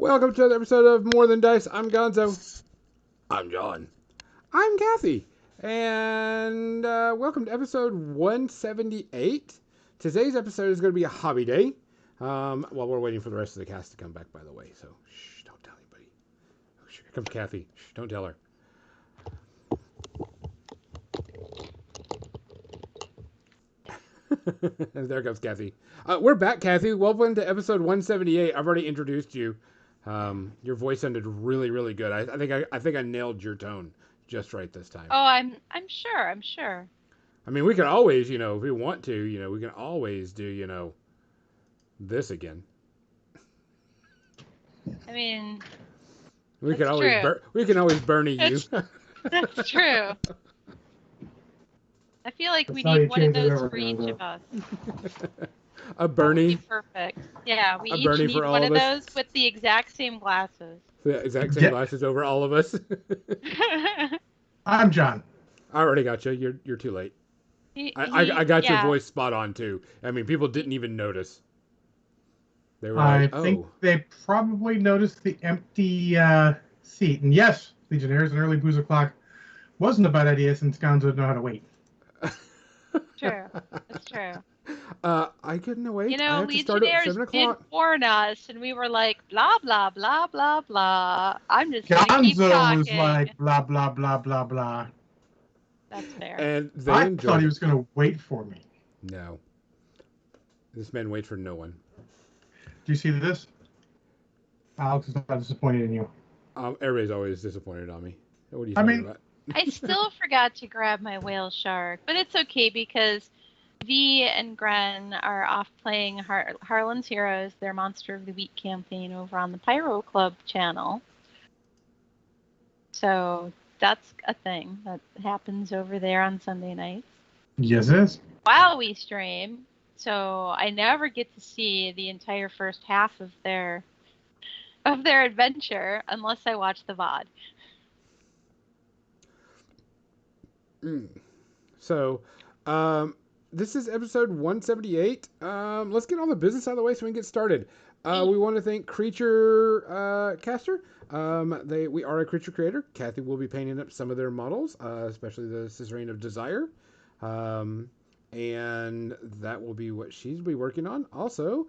Welcome to another episode of More Than Dice. I'm Gonzo. I'm John. I'm Kathy. And welcome to episode 178. Today's episode is going to be a hobby day. While we're waiting for the rest of the cast to come back, by the way. So, shh, don't tell anybody. Oh, here comes Kathy. Shh, don't tell her. There goes Kathy. We're back, Kathy. Welcome to episode 178. I've already introduced you. Your voice sounded really, really good. I think I nailed your tone just right this time. Oh, I'm sure. I mean, we could always, if we want to, we can always do, this again. I mean, We can that's always true. Bernie you. That's true. I feel like That's we how you need one of change it those over, for each Gonzo. of us. A That would be Bernie. perfect. Yeah, we A each Bernie need for all one of of us. those with the exact same glasses. The exact same Yeah. glasses over all of us. I'm John. I already got you. You're too late. I got your voice spot on too. I mean, people didn't even notice. They were I like, think "Oh, they probably noticed the empty seat. And yes, Legionnaires, an early booze o'clock wasn't a bad idea since Gonzo didn't know how to wait. True. That's true. I couldn't wait. You I know, have to start at Legionnaires 7:00." did warn us, and we were like, blah, blah, blah, blah, blah. I'm just going to keep Gonzo was talking. like, blah, blah, blah, blah, blah. That's fair. And they I enjoyed thought he it. was going to wait for me. No, this man waits for no one. Do you see this? Alex is not disappointed in you. Everybody's always disappointed on me. What are you I talking mean- about? I still forgot to grab my whale shark, but it's okay because V and Gren are off playing Harlan's Heroes, their Monster of the Week campaign over on the Pyro Club channel. So that's a thing that happens over there on Sunday nights Yes, it is. while we stream. So I never get to see the entire first half of their adventure unless I watch the VOD. So, this is episode 178. Let's get all the business out of the way so we can get started. We want to thank Creature Caster. We are a creature creator. Kathy will be painting up some of their models, especially the Suzerain of Desire. And that will be what she's be working on. Also,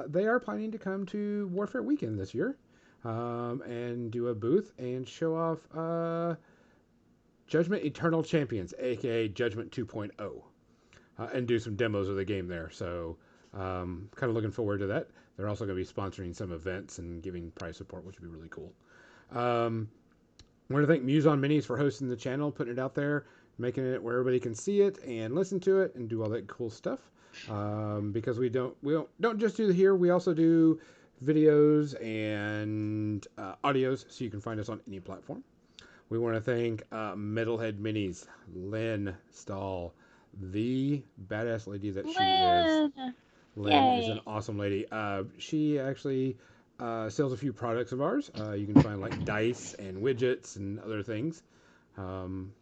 they are planning to come to Warfare Weekend this year and do a booth and show off Judgment Eternal Champions, aka Judgment 2.0, and do some demos of the game there. So, kind of looking forward to that. They're also going to be sponsoring some events and giving prize support, which would be really cool. I want to thank Muse on Minis for hosting the channel, putting it out there, making it where everybody can see it and listen to it and do all that cool stuff. Because we don't just do the here, we also do videos and audios, so you can find us on any platform. We want to thank Metalhead Minis, Lynn Stahl, the badass lady that she is. Lynn! Lynn is an Yay. awesome lady. She actually sells a few products of ours. You can find like dice and widgets and other things. You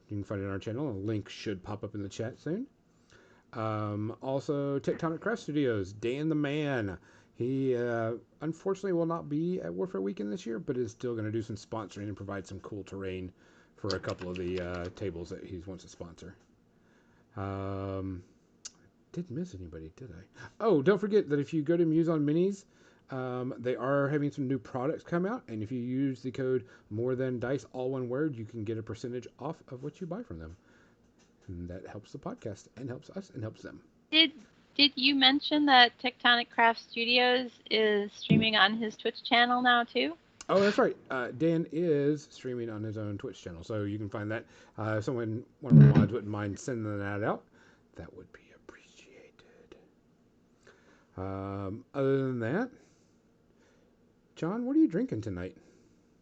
can find it on our channel. A link should pop up in the chat soon. Also, Tectonic Craft Studios, Dan the Man. He unfortunately will not be at Warfare Weekend this year, but is still going to do some sponsoring and provide some cool terrain for a couple of the tables that he wants to sponsor. Didn't miss anybody, did I? Oh, don't forget that if you go to Muse on Minis, they are having some new products come out, and if you use the code More Than Dice, all one word, you can get a percentage off of what you buy from them. And that helps the podcast and helps us and helps them. Did you mention that Tectonic Craft Studios is streaming on his Twitch channel now too? Oh, that's right. Dan is streaming on his own Twitch channel, so you can find that. If one of the mods wouldn't mind sending that out, that would be appreciated. Other than that, John, what are you drinking tonight?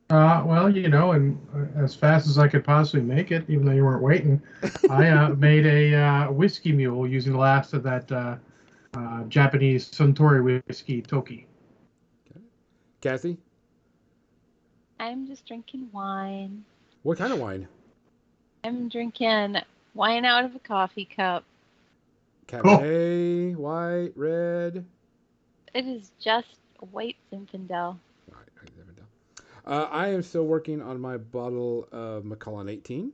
Well, and as fast as I could possibly make it, even though you weren't waiting, I made a whiskey mule using the last of that Japanese Suntory whiskey, Toki. Okay. Kathy, I'm just drinking wine. what kind of wine? I'm drinking wine out of a coffee cup. Cabernet, white, red. It is just a white Zinfandel. All right, I am still working on my bottle of Macallan 18,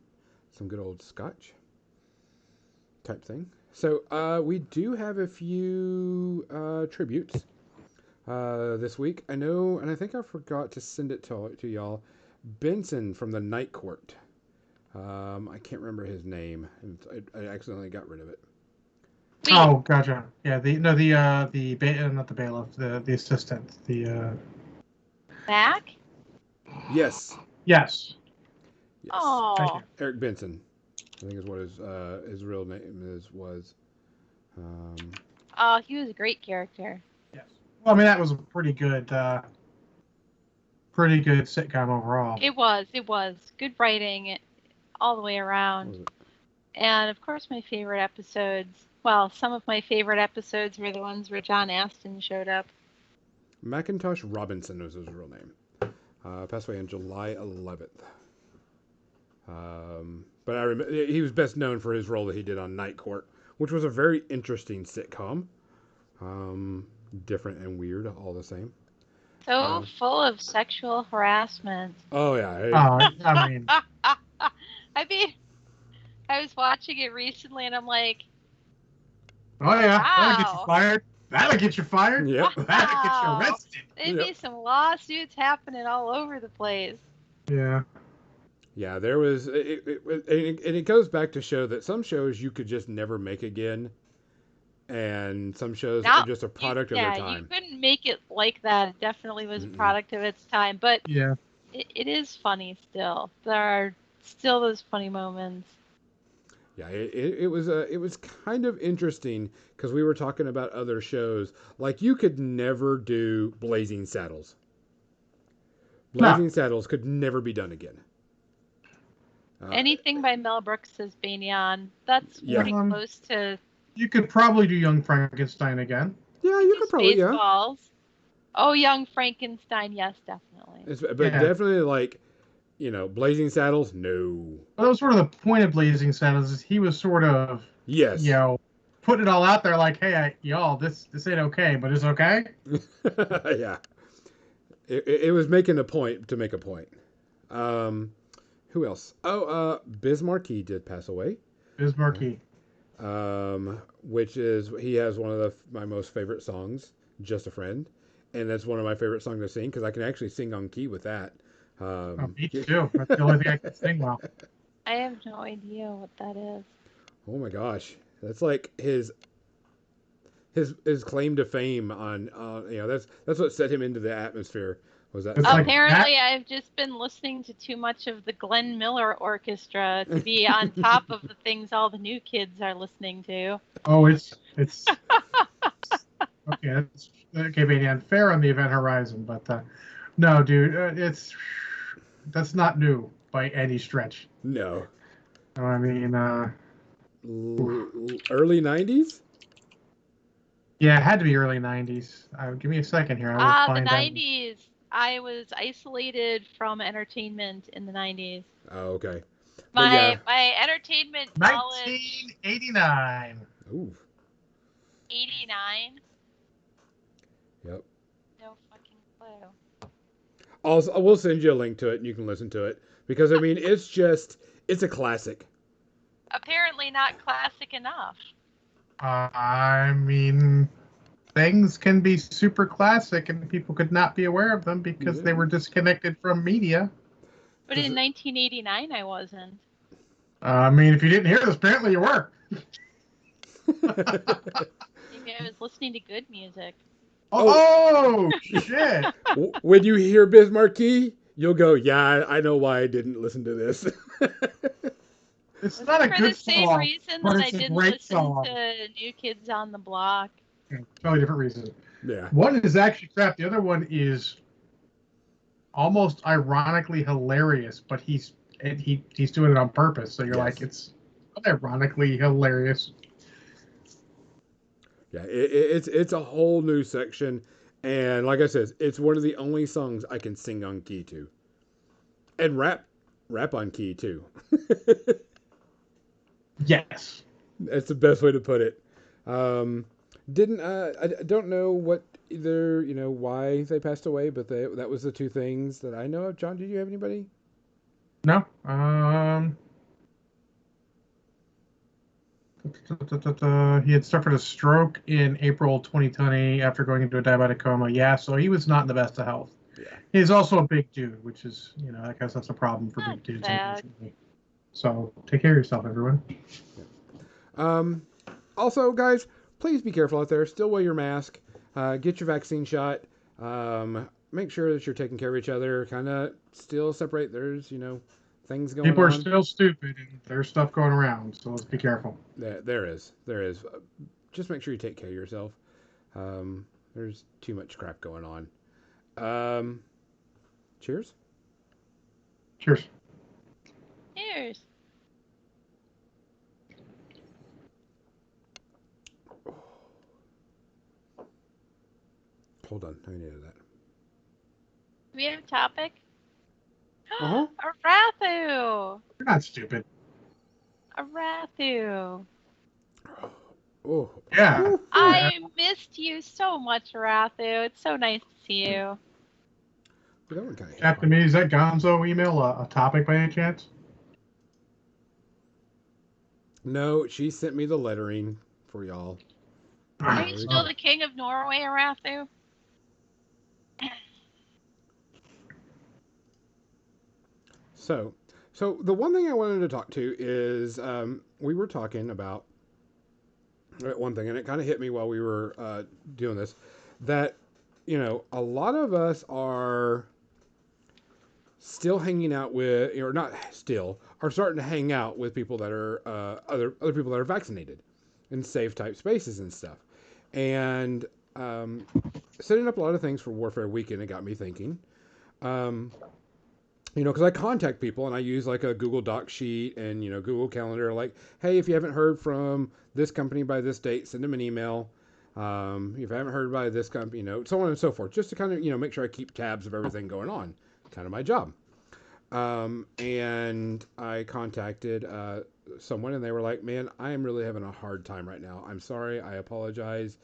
some good old Scotch type thing. So we do have a few tributes this week. I know, and I think I forgot to send it to y'all. Benson from the Night Court. I can't remember his name. I accidentally got rid of it. Wait, Oh, gotcha. Yeah, not the bailiff, the assistant, Mac? Yes. yes. Yes. Oh, Eric Benson. I think is what his real name was. oh, he was a great character. Yes. Well, I mean, that was a pretty good sitcom overall. It was good writing all the way around. And of course, my favorite episodes. Well, some of my favorite episodes were the ones where John Astin showed up. Macintosh Robinson was his real name. Passed away on July 11th. But I remember he was best known for his role that he did on Night Court, which was a very interesting sitcom. Different and weird, all the same. So full of sexual harassment. Oh yeah. I mean, I mean, I was watching it recently, and I'm like, oh yeah, wow. That'll get you fired. That'll get you fired. Yep. That'll get you arrested. There'd be some lawsuits happening all over the place. Yeah. Yeah, there was, and it goes back to show that some shows you could just never make again, and some shows are just a product of their time. Yeah, you couldn't make it like that. It definitely was a product of its time, but yeah, it is funny still. There are still those funny moments. Yeah, it was kind of interesting because we were talking about other shows. Like you could never do Blazing Saddles. Blazing Saddles could never be done again. Anything by Mel Brooks as Banyan, that's pretty close to. You could probably do Young Frankenstein again. Yeah, you could probably. Spaceballs. Oh, Young Frankenstein, yes, definitely. But definitely like, Blazing Saddles, no. Well, that was sort of the point of Blazing Saddles. Is he was sort of putting it all out there, like, hey, y'all, this ain't okay, but it's okay. Yeah, it was making a point to make a point. Who else? Oh, Biz Markie did pass away. Biz Markie. Which is, he has one of my most favorite songs, Just a Friend. And that's one of my favorite songs to sing because I can actually sing on key with that. Me too. That's the only thing I can sing well. I have no idea what that is. Oh my gosh. That's like his claim to fame on, that's what set him into the atmosphere. Was that apparently I've just been listening to too much of the Glenn Miller Orchestra to be on top of the things all the new kids are listening to. Oh, it's okay, maybe unfair on the Event Horizon, but no, dude, that's not new by any stretch. No. I mean, early 90s? Yeah, it had to be early 90s. Give me a second here. I will find the 90s. I was isolated from entertainment in the 90s. Oh, okay. My entertainment knowledge. 1989. Ooh. 89? Yep. No fucking clue. I will send you a link to it and you can listen to it. Because, I mean, it's a classic. Apparently not classic enough. I mean, things can be super classic and people could not be aware of them because they were disconnected from media. But in 1989, I wasn't. I mean, if you didn't hear this, apparently you were. Maybe I was listening to good music. Oh shit! When you hear Biz Markie, you'll go, yeah, I know why I didn't listen to this. It's not a good song. For the same reason that I didn't listen to New Kids on the Block. Totally different reason. Yeah. One is actually crap. The other one is almost ironically hilarious, but he's doing it on purpose. So you're like, it's ironically hilarious. Yeah, it's a whole new section, and like I said, it's one of the only songs I can sing on key to, and rap on key too. Yes, that's the best way to put it. Didn't I don't know what either why they passed away, but that was the two things that I know of. John, did you have anybody? No. He had suffered a stroke in April 2020 after going into a diabetic coma. Yeah, so he was not in the best of health. Yeah. He's also a big dude, which is, I guess that's a problem for big dudes, Sad. unfortunately. So take care of yourself, everyone. Also, guys, please be careful out there. Still wear your mask. Get your vaccine shot. Make sure that you're taking care of each other. Kind of still separate. There's things going People on. are still stupid, and there's stuff going around, so let's be careful. There is. Just make sure you take care of yourself. There's too much crap going on. Cheers. Cheers. Cheers. Hold on, I need that. Do we have a topic? Uh-huh. A Rathu. You're not stupid. A Rathu. Oh. Yeah. I missed you so much, Rathu. It's so nice to see you. That one kind of Captain Me, is that Gonzo email a topic by any chance? No, she sent me the lettering for y'all. Are you still the king of Norway, Rathu? So the one thing I wanted to talk to is we were talking about one thing, and it kind of hit me while we were doing this, that a lot of us are still hanging out with, or not still, are starting to hang out with people that are other people that are vaccinated in safe type spaces and stuff, and setting up a lot of things for Warfare Weekend. It got me thinking. Because I contact people and I use like a Google Doc sheet and, Google Calendar, like, hey, if you haven't heard from this company by this date, send them an email. If I haven't heard by this company, so on and so forth, just to kind of, make sure I keep tabs of everything going on. Kind of my job. And I contacted someone and they were like, man, I am really having a hard time right now. I'm sorry. I apologize.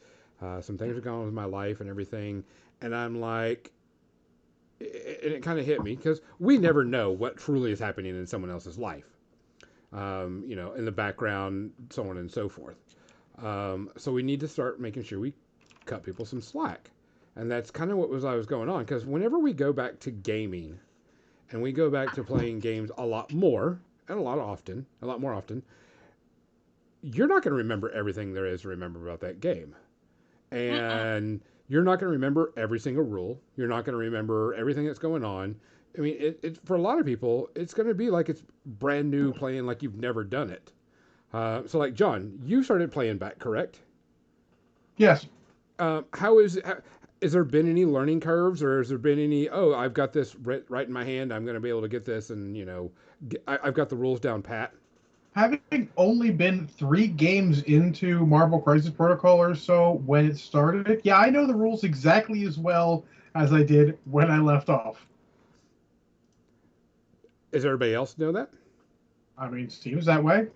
Some things are going on with my life and everything. And I'm like, and it kind of hit me because we never know what truly is happening in someone else's life, in the background, so on and so forth. So we need to start making sure we cut people some slack. And that's kind of what was going on. Because whenever we go back to gaming and we go back to playing games a lot more and a lot more often, you're not going to remember everything there is to remember about that game. And you're not going to remember every single rule. You're not going to remember everything that's going on. I mean, it for a lot of people, it's going to be like it's brand new playing like you've never done it. So like, John, you started playing back, correct? Yes. Is there been any learning curves, or has there been any, I've got this right in my hand, I'm going to be able to get this, and, I've got the rules down pat? Having only been 3 games into Marvel Crisis Protocol or so when it started, yeah, I know the rules exactly as well as I did when I left off. Does everybody else know that? I mean, it seems that way.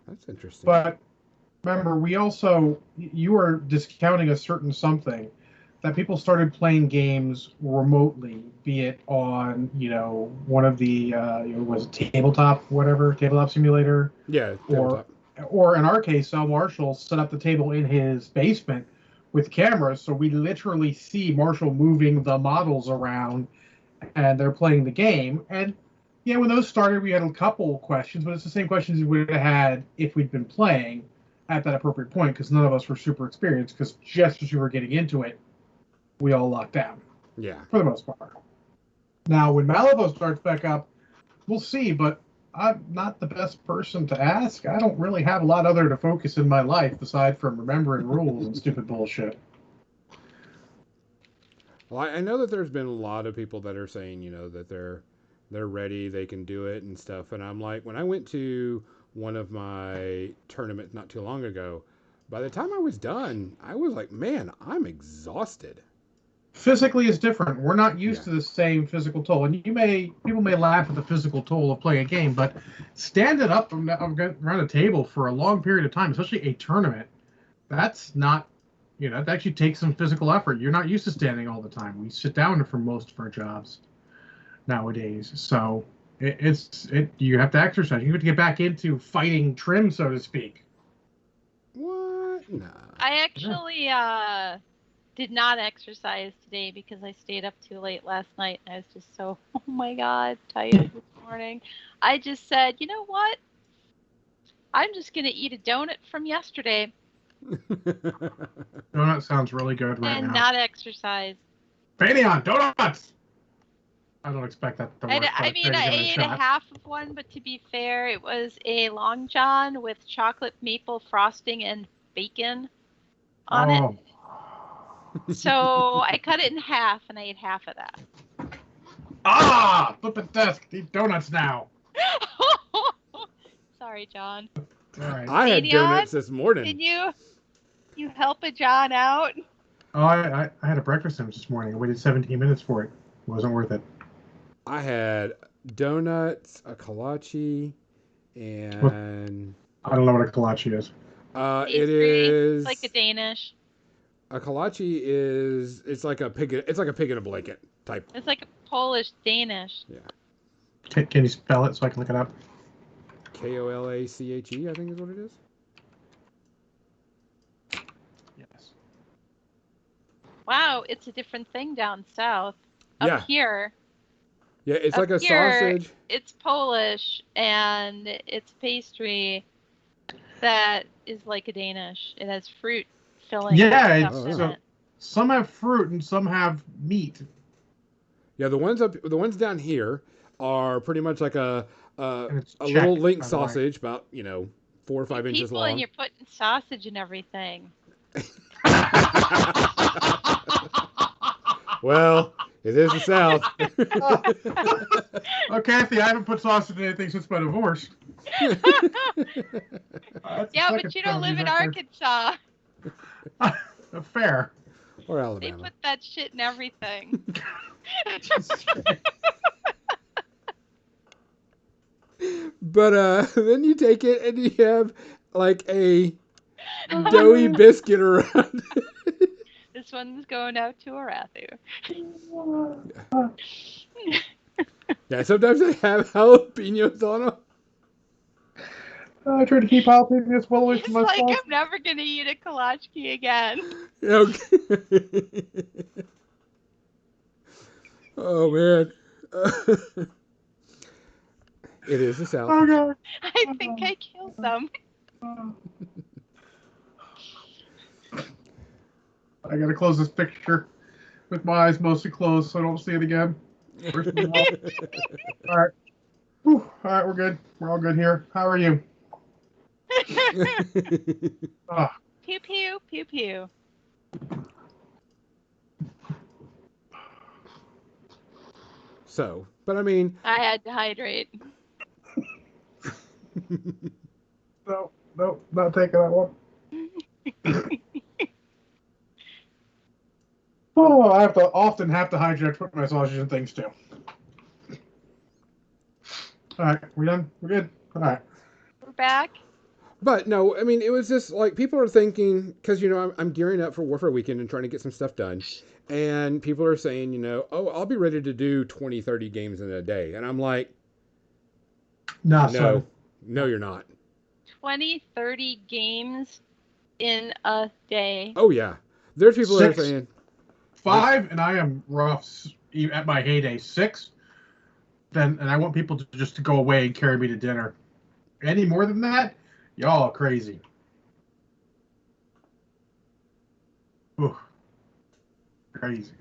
That's interesting. But remember, you were discounting a certain something, that people started playing games remotely, be it on, one of the, was it tabletop simulator? Yeah, tabletop. Or in our case, Sal Marshall set up the table in his basement with cameras, so we literally see Marshall moving the models around, and they're playing the game. And yeah, when those started, we had a couple questions, but it's the same questions we would have had if we'd been playing at that appropriate point, because none of us were super experienced, because just as we were getting into it, we all locked down. Yeah. For the most part. Now, when Malifaux starts back up, we'll see, but I'm not the best person to ask. I don't really have a lot other to focus in my life aside from remembering rules and stupid bullshit. Well, I know that there's been a lot of people that are saying, that they're ready, they can do it and stuff. And I'm like, when I went to one of my tournaments not too long ago, by the time I was done, I was like, man, I'm exhausted. Physically is different. We're not used to the same physical toll. And people may laugh at the physical toll of playing a game, but standing up around a table for a long period of time, especially a tournament, that's not It actually takes some physical effort. You're not used to standing all the time. We sit down for most of our jobs nowadays. So you have to exercise. You have to get back into fighting trim, so to speak. What? Nah. I actually did not exercise today because I stayed up too late last night. And I was just so, oh my God, tired this morning. I just said, you know what? I'm just going to eat a donut from yesterday Donut sounds really good right and now. not exercise. Pantheon, donuts! I don't expect that to work. I mean, I ate a half of one, but to be fair, it was a Long John with chocolate maple frosting and bacon on it. So I cut it in half, and I ate half of that. Ah! Flip the desk. Eat donuts now. Sorry, John. All right. I had donuts this morning. Can you help a John out? Oh, I had a breakfast sandwich this morning. I waited 17 minutes for it. It wasn't worth it. I had donuts, a kolache, and I don't know what a kolache is. It is like a Danish. A kolache is like a pig. It's like a pig in a blanket type. It's like a Polish Danish. Yeah. Can you spell it so I can look it up? Kolache, I think is what it is. Yes. Wow, it's a different thing down south. Up here. Yeah, it's like a sausage. It's Polish, and it's pastry that is like a Danish. It has fruit filling. Yeah, it. Some have fruit and some have meat. Yeah, the ones down here are pretty much like a little link sausage, about 4 or 5 inches long. And you're putting sausage and everything. Well, it is the South. Oh, Kathy, I haven't put sausage in anything since my divorce. Yeah, but you don't live in Arkansas. Fair. Or Alabama. They put that shit in everything. But then you take it and you have like a doughy biscuit around it. This one's going out to Arathu. Yeah, sometimes they have jalapenos on them. I try to keep jalapenos well away from It's myself. like I'm never going to eat a kolachki again. Okay. Oh, man. It is the South. Oh, God. I think I killed them. I gotta close this picture with my eyes mostly closed so I don't see it again. All right. Whew. All right, we're good. We're all good here. How are you? Pew pew pew pew. So, but I mean, I had to hydrate. No, not taking that one. Oh, I often have to hydrate to put my sausage and things too. All right, we done? We're good? All right. We're back. But no, I mean, it was just like people are thinking, because, I'm gearing up for Warfare Weekend and trying to get some stuff done. And people are saying, oh, I'll be ready to do 20, 30 games in a day. And I'm like, no, you're not. 20, 30 games in a day. Oh, yeah. There's people that are saying 5, and I am rough at my heyday. 6, and I want people to go away and carry me to dinner. Any more than that, y'all are crazy. Ooh. Crazy.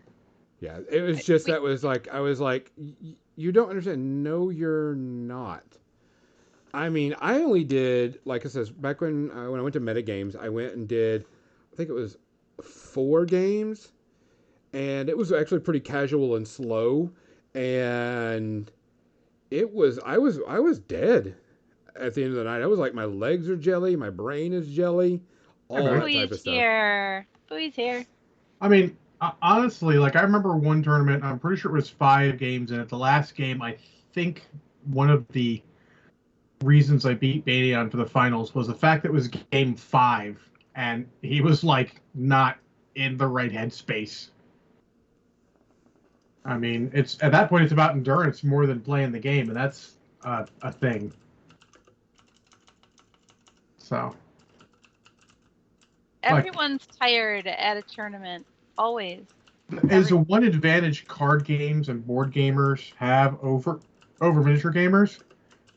Yeah, it was just that was like, I was like, you don't understand. No, you're not. I mean, I only did, like I said, back when I went to Metagames, I went and did, I think it was 4 games, and it was actually pretty casual and slow, and I was dead at the end of the night. I was like, my legs are jelly, my brain is jelly, all that type of stuff. Booey's here. I mean, honestly, like I remember one tournament, I'm pretty sure it was 5 games, and at the last game, I think one of the reasons I beat Badion for the finals was the fact that it was game 5, and he was like not in the right headspace. I mean, it's at that point it's about endurance more than playing the game, and that's a thing. So Everyone's tired at a tournament, always. is the one advantage card games and board gamers have over miniature gamers.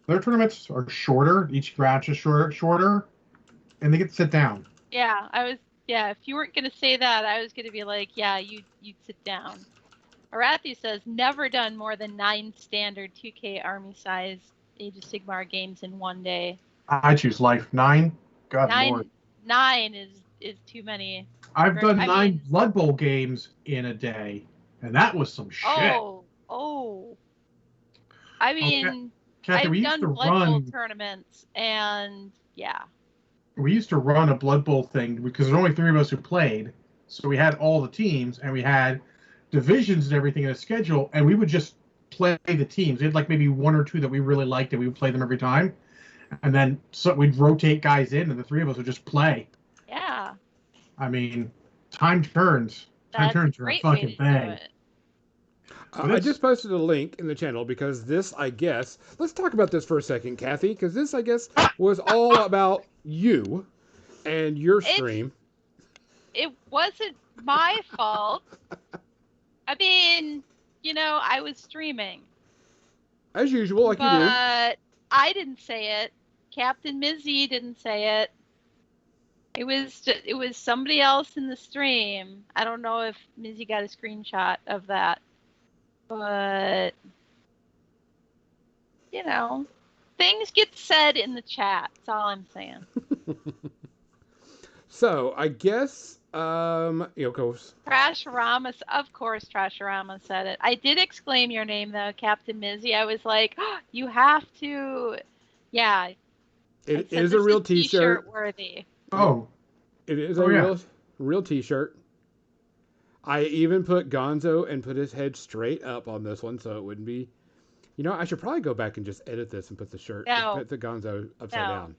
Their tournaments are shorter. Each match is shorter, and they get to sit down. Yeah, if you weren't gonna say that, I was gonna be like, yeah, you'd sit down. Arathi says never done more than 9 standard 2K army size Age of Sigmar games in one day. I choose life. 9. God Lord. 9 is too many. I've done 9 Blood Bowl games in a day, and that was some shit. Oh. I mean, Kathy, I've done Blood Bowl tournaments, and yeah. We used to run a Blood Bowl thing because there's only 3 of us who played, so we had all the teams, and we had divisions and everything in a schedule, and we would just play the teams. We had like maybe 1 or 2 that we really liked, and we would play them every time. And then we'd rotate guys in, and the 3 of us would just play. Yeah. I mean, time turns. Time turns are a fucking thing. I just posted a link in the channel because this, I guess, let's talk about this for a second, Kathy, because this, I guess, was all about you and your stream. It wasn't my fault. I mean, I was streaming. As usual, like you do. But I didn't say it. Captain Mizzy didn't say it. It was somebody else in the stream. I don't know if Mizzy got a screenshot of that. But, things get said in the chat. That's all I'm saying. So, I guess, of course. Trashorama, of course, Trashorama said it. I did exclaim your name, though, Captain Mizzy. I was like, oh, you have to, yeah. It is a real t-shirt. Worthy. Oh. It is a real t-shirt. I even put Gonzo and put his head straight up on this one so it wouldn't be... I should probably go back and just edit this and put the put the Gonzo upside down.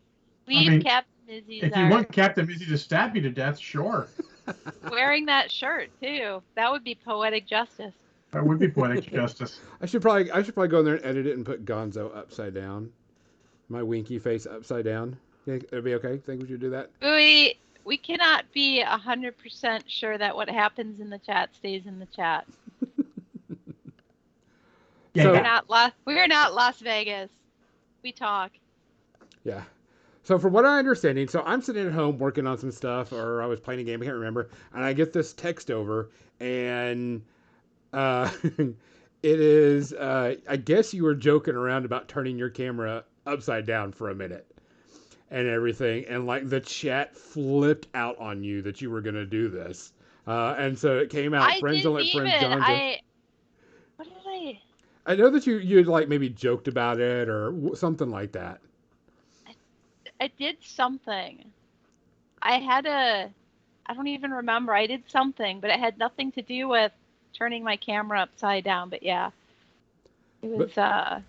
Leave Captain Mizzy's If you want Captain Mizzy to stab you to death, sure. Wearing that shirt, too. That would be poetic justice. That would be poetic justice. I should probably go in there and edit it and put Gonzo upside down. My winky face upside down. It'd be okay? Think we should do that? We cannot be 100% sure that what happens in the chat stays in the chat. We're not Las Vegas. We talk. Yeah. So from what I'm understanding, I'm sitting at home working on some stuff, or I was playing a game, I can't remember, and I get this text over, and it is, I guess you were joking around about turning your camera upside down for a minute. And everything, and like the chat flipped out on you that you were going to do this, and so it came out. Friends don't let friends Gonzo. What did I? I know that you like maybe joked about it or something like that. I did something. I don't even remember. I did something, but it had nothing to do with turning my camera upside down. But yeah, it was.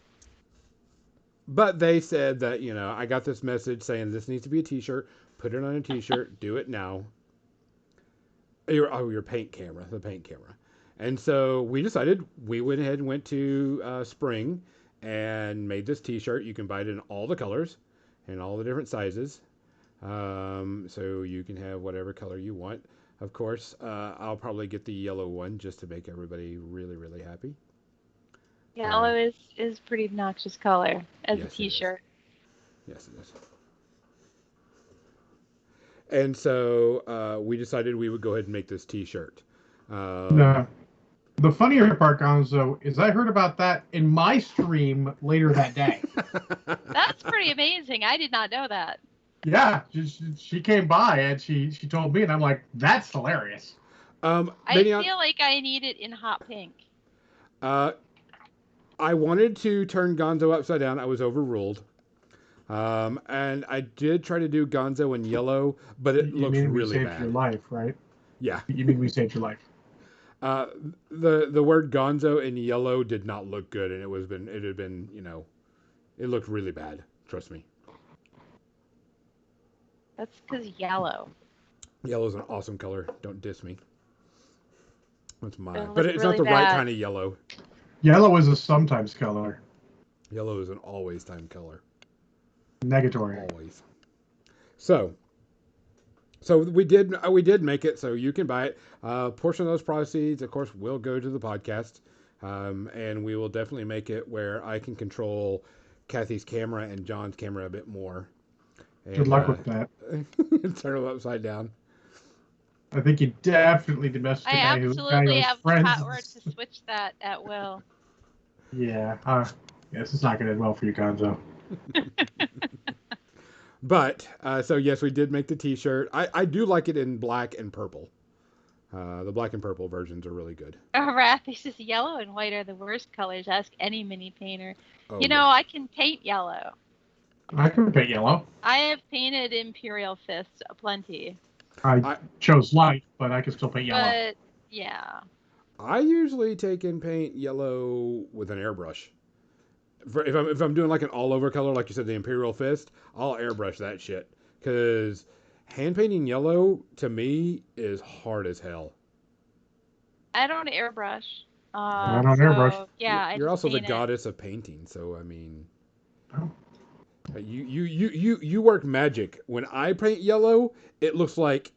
But they said that, I got this message saying this needs to be a t-shirt. Put it on a t-shirt. Do it now. Your paint camera. The paint camera. And so we decided we went ahead and went to Spring and made this t-shirt. You can buy it in all the colors and all the different sizes. So you can have whatever color you want. Of course, I'll probably get the yellow one just to make everybody really, really happy. Yellow is pretty obnoxious color as a t-shirt. Yes, it is. And so we decided we would go ahead and make this t-shirt. The funnier part, Gonzo, is I heard about that in my stream later that day. That's pretty amazing. I did not know that. Yeah, she came by and she told me, and I'm like, that's hilarious. I feel like I need it in hot pink. I wanted to turn Gonzo upside down. I was overruled. And I did try to do Gonzo in yellow, but it looks really bad. You saved your life, right? Yeah. You mean we saved your life? The word Gonzo in yellow did not look good, and it had been, it looked really bad. Trust me. That's because yellow. Yellow's an awesome color. Don't diss me. That's mine. It'll But look it's not really the right bad. kind of yellow. Yellow is a sometimes color. Yellow is an always time color. Negatory. Always. So we did make it, so you can buy it. Portion of those proceeds, of course, will go to the podcast, and we will definitely make it where I can control Kathy's camera and John's camera a bit more. And, Good luck with that. turn them upside down. I think you definitely the best I guy who absolutely has have the friends. power to switch that at will. Yeah. Yes, it's not going to end well for you, Gonzo. But so yes, we did make the T-shirt. I do like it in black and purple. The black and purple versions are really good. Wrathy says yellow and white are the worst colors. Ask any mini painter. Oh, You know, I can paint yellow. I can paint yellow. I have painted Imperial Fist plenty. I chose light, but I can still paint yellow. But yeah. I usually take and paint yellow with an airbrush. If I'm doing like an all over color, like you said, the Imperial Fist, I'll airbrush that shit. Because hand painting yellow to me is hard as hell. I don't airbrush. I don't airbrush. Yeah, You're also the paint it. goddess of painting, so I mean, Oh. you work magic. When I paint yellow, it looks like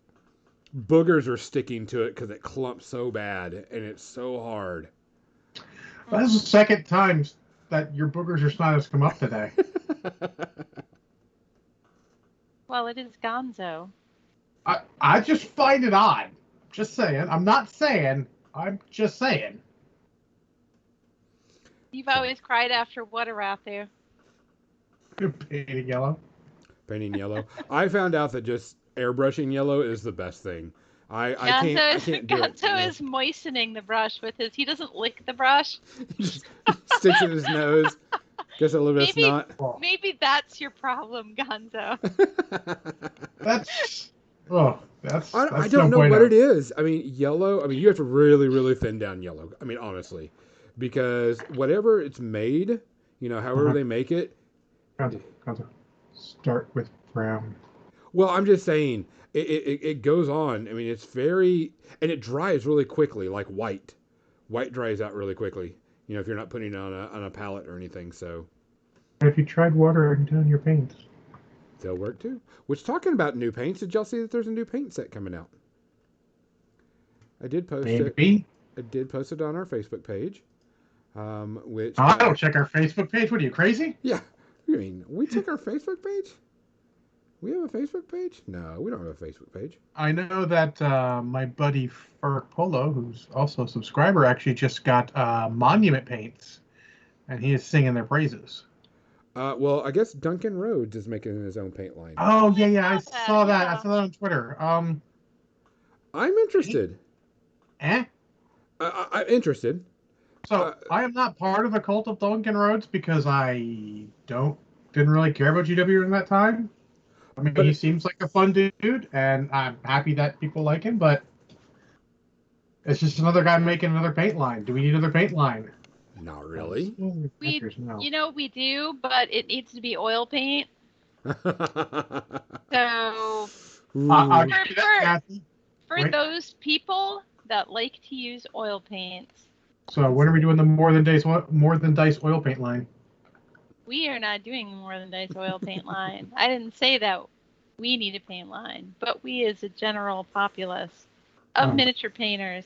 boogers are sticking to it because it clumps so bad and it's so hard. That's the second time that your boogers or snot has come up today. Well, it is Gonzo. I just find it odd. Just saying. I'm not saying. I'm just saying. You've always cried after what, Arathu? Painting yellow. Painting yellow. I found out that just airbrushing yellow is the best thing. I can't do it. Gonzo is moistening the brush with his. He doesn't lick the brush. He just sticks it in his nose. Gets a little bit of snot. Maybe that's your problem, Gonzo. That's I don't know what it is. I mean, yellow. I mean, you have to really, really thin down yellow. I mean, honestly, because whatever it's made, however they make it. Gonzo. Start with brown. Well, I'm just saying, it goes on. I mean, it's very, and it dries really quickly, like white. White dries out really quickly. If you're not putting it on a palette or anything. So. Have you tried watering down your paints? They'll work too. Which, talking about new paints, did y'all see that there's a new paint set coming out? I did post it. I did post it on our Facebook page. Which I don't check our Facebook page. What are you, crazy? Yeah. You mean we check our Facebook page? We have a Facebook page? No, we don't have a Facebook page. I know that my buddy Ferg Polo, who's also a subscriber, actually just got Monument paints, and he is singing their praises. Well, I guess Duncan Rhodes is making his own paint line. Oh, yeah, I saw that. I saw that on Twitter. I'm interested. I'm interested. So I am not part of the cult of Duncan Rhodes because I didn't really care about GW during that time. I mean, he seems like a fun dude, and I'm happy that people like him, but it's just another guy making another paint line. Do we need another paint line? Not really. We do, but it needs to be oil paint. So for those people that like to use oil paints. So when are we doing the More Than Dice oil paint line? We are not doing the More Than Dice oil paint line. I didn't say that we need a paint line, but we as a general populace of miniature painters.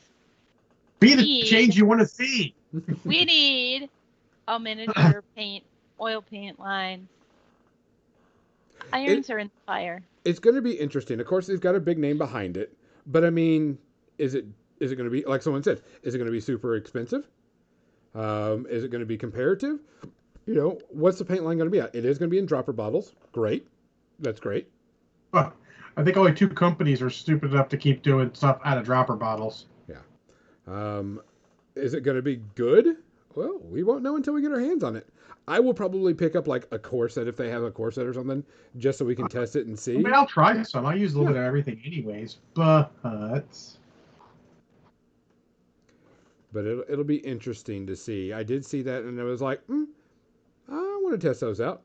Be the change you want to see. We need a miniature oil paint line. Irons are in the fire. It's going to be interesting. Of course, they've got a big name behind it, but I mean, is it going to be, like someone said, is it going to be super expensive? Is it going to be comparative? What's the paint line going to be at? It is going to be in dropper bottles. Great. That's great. I think only 2 companies are stupid enough to keep doing stuff out of dropper bottles. Yeah. Is it going to be good? Well, we won't know until we get our hands on it. I will probably pick up like a core set if they have a core set or something, just so we can test it and see. I mean, I'll try some. I use a little bit of everything anyways, but it'll be interesting to see. I did see that, and I was like, I want to test those out.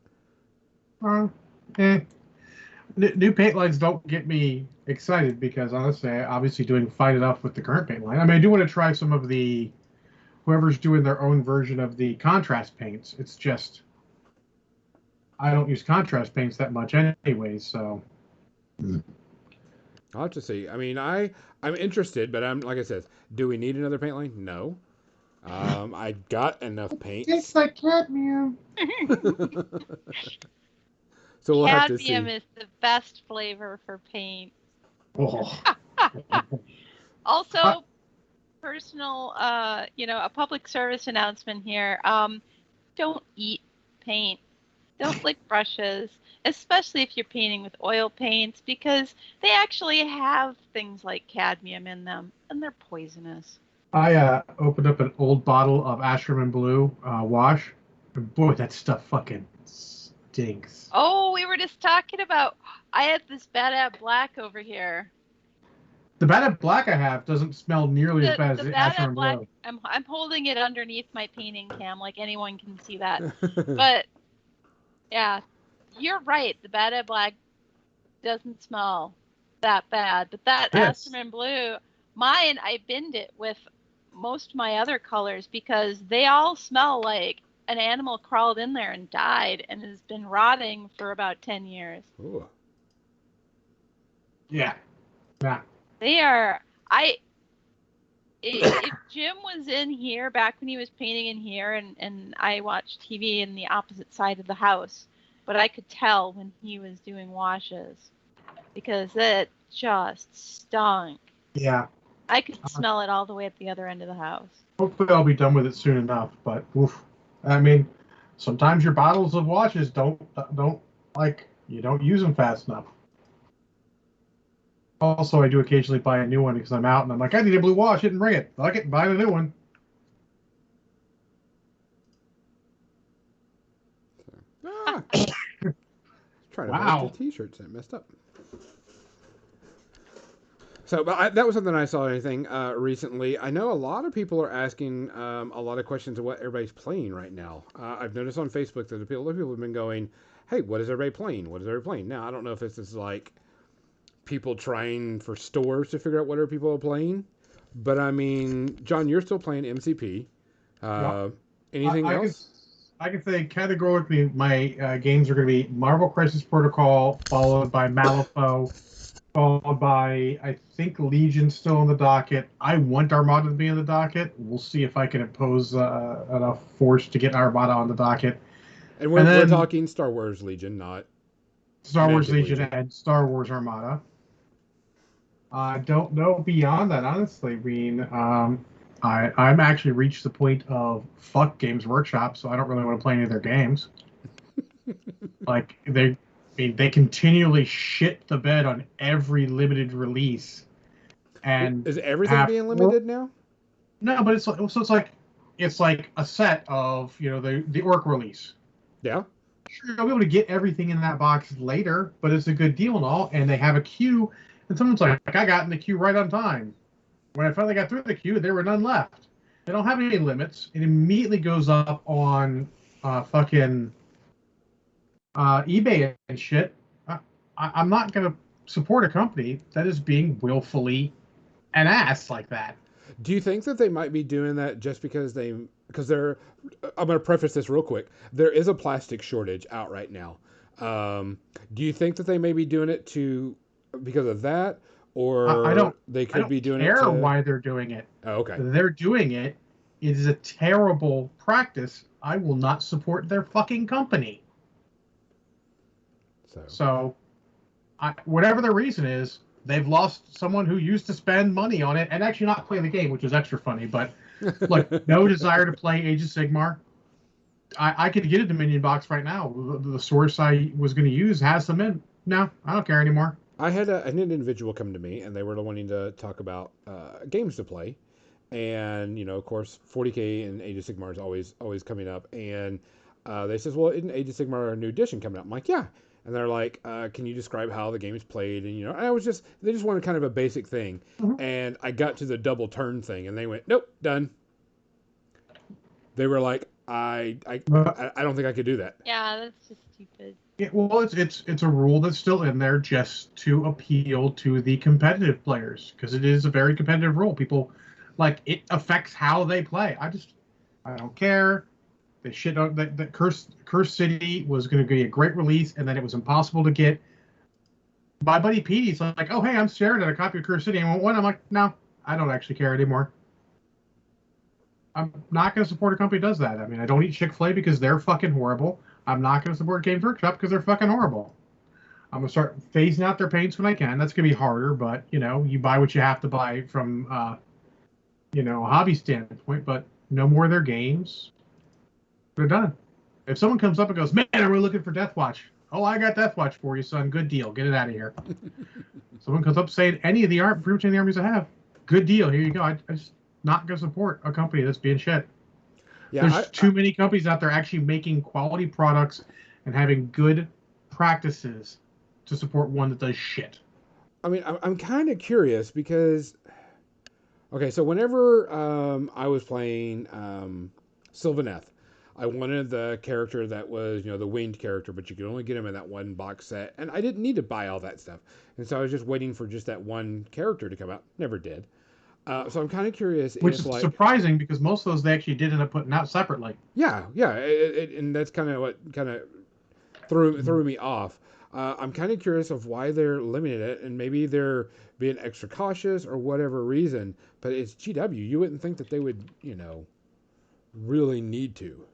New paint lines don't get me excited because honestly, obviously doing fine enough with the current paint line. I mean, I do want to try some of the whoever's doing their own version of the contrast paints. It's just I don't use contrast paints that much anyways, so I'll have to see. I mean, I'm interested, but I'm like I said, do we need another paint line? No. I got enough it's paints. like cadmium. So we'll have to Cadmium see. is the best flavor for paint. Oh. Also, personal, a public service announcement here. Don't eat paint. Don't lick brushes, especially if you're painting with oil paints, because they actually have things like cadmium in them, and they're poisonous. I opened up an old bottle of Asherman Blue wash. And boy, that stuff fucking stinks. Oh, we were just talking about. I had this Bad Ab Black over here. The Bad Ab Black I have doesn't smell nearly as bad as The the Bad Ab Asherman Black. Blue. I'm holding it underneath my painting cam, like anyone can see that. But yeah, you're right. The Bad Ab Black doesn't smell that bad, but that Yes. Asperman Blue, mine, I binned it with most of my other colors because they all smell like an animal crawled in there and died and has been rotting for about 10 years. Ooh. Yeah. Yeah. They are. If Jim was in here back when he was painting in here, and I watched TV in the opposite side of the house, but I could tell when he was doing washes because it just stunk. Yeah. I could smell it all the way at the other end of the house. Hopefully I'll be done with it soon enough, but oof. I mean, sometimes your bottles of washes don't you don't use them fast enough. Also, I do occasionally buy a new one because I'm out and I'm like, I need a blue wash, didn't bring it. Fuck it, buy a new one. Ah. Trying to Wow. make the t-shirts and it messed up. So, but that was something I saw anything recently. I know a lot of people are asking a lot of questions of what everybody's playing right now. I've noticed on Facebook that a lot of people have been going, "Hey, what is everybody playing? What is everybody playing?" Now, I don't know if this is like people trying for stores to figure out what other people are playing, but I mean, John, you're still playing MCP. Anything else? I can say categorically my games are going to be Marvel Crisis Protocol, followed by Malifaux, followed by, I think, Legion still on the docket. I want Armada to be on the docket. We'll see if I can impose enough force to get Armada on the docket. And we're talking Star Wars Legion, not Star Wars Magic Legion and Star Wars Armada. I don't know beyond that, honestly. I mean, I'm actually reached the point of fuck Games Workshop, so I don't really want to play any of their games. Like they continually shit the bed on every limited release. And is everything being limited now? No, but it's like a set of the Orc release. Yeah. Sure, I'll be able to get everything in that box later, but it's a good deal and all. And they have a queue, and someone's like, I got in the queue right on time. When I finally got through the queue, there were none left. They don't have any limits. It immediately goes up on fucking eBay and shit. I'm not going to support a company that is being willfully an ass like that. Do you think that they might be doing that just because they're, I'm going to preface this real quick. There is a plastic shortage out right now. Do you think that they may be doing it because of that? Or they could be doing it. I don't care why they're doing it. Oh, okay. They're doing it. It is a terrible practice. I will not support their fucking company. So whatever the reason is, they've lost someone who used to spend money on it and actually not play the game, which was extra funny. But look, no desire to play Age of Sigmar. I could get a Dominion box right now. The source I was going to use has them in. No, I don't care anymore. I had an individual come to me, and they were wanting to talk about games to play, and of course, 40K and Age of Sigmar is always coming up, and they says, "Well, isn't Age of Sigmar a new edition coming up?" I'm like, "Yeah," and they're like, "Can you describe how the game is played?" And they just wanted kind of a basic thing, and I got to the double turn thing, and they went, "Nope, done." They were like, I don't think I could do that. Yeah, that's just stupid. Yeah, well, it's a rule that's still in there just to appeal to the competitive players because it is a very competitive rule. People like it affects how they play. I don't care. They shit on that Curse City was going to be a great release, and then it was impossible to get. My buddy Petey's like, oh hey, I'm staring at a copy of Curse City. I want one. I'm like, no, I don't actually care anymore. I'm not going to support a company that does that. I mean, I don't eat Chick-fil-A because they're fucking horrible. I'm not going to support Games Workshop because they're fucking horrible. I'm going to start phasing out their paints when I can. That's going to be harder, but, you buy what you have to buy from, a hobby standpoint, but no more of their games. They're done. If someone comes up and goes, man, I'm really looking for Death Watch. Oh, I got Death Watch for you, son. Good deal. Get it out of here. Someone comes up saying any of the pretty much any of the armies I have. Good deal. Here you go. I just not going to support a company that's being shit. Yeah, there's too many companies out there actually making quality products and having good practices to support one that does shit. I mean, I'm kind of curious because, okay, so whenever I was playing Sylvaneth, I wanted the character that was, the winged character, but you could only get him in that one box set, and I didn't need to buy all that stuff. And so I was just waiting for just that one character to come out. Never did. So I'm kind of curious. Which is surprising because most of those they actually did end up putting out separately. Yeah, and that's kind of what kind of threw me off. I'm kind of curious of why they're limiting it, and maybe they're being extra cautious or whatever reason. But it's GW. You wouldn't think that they would, really need to.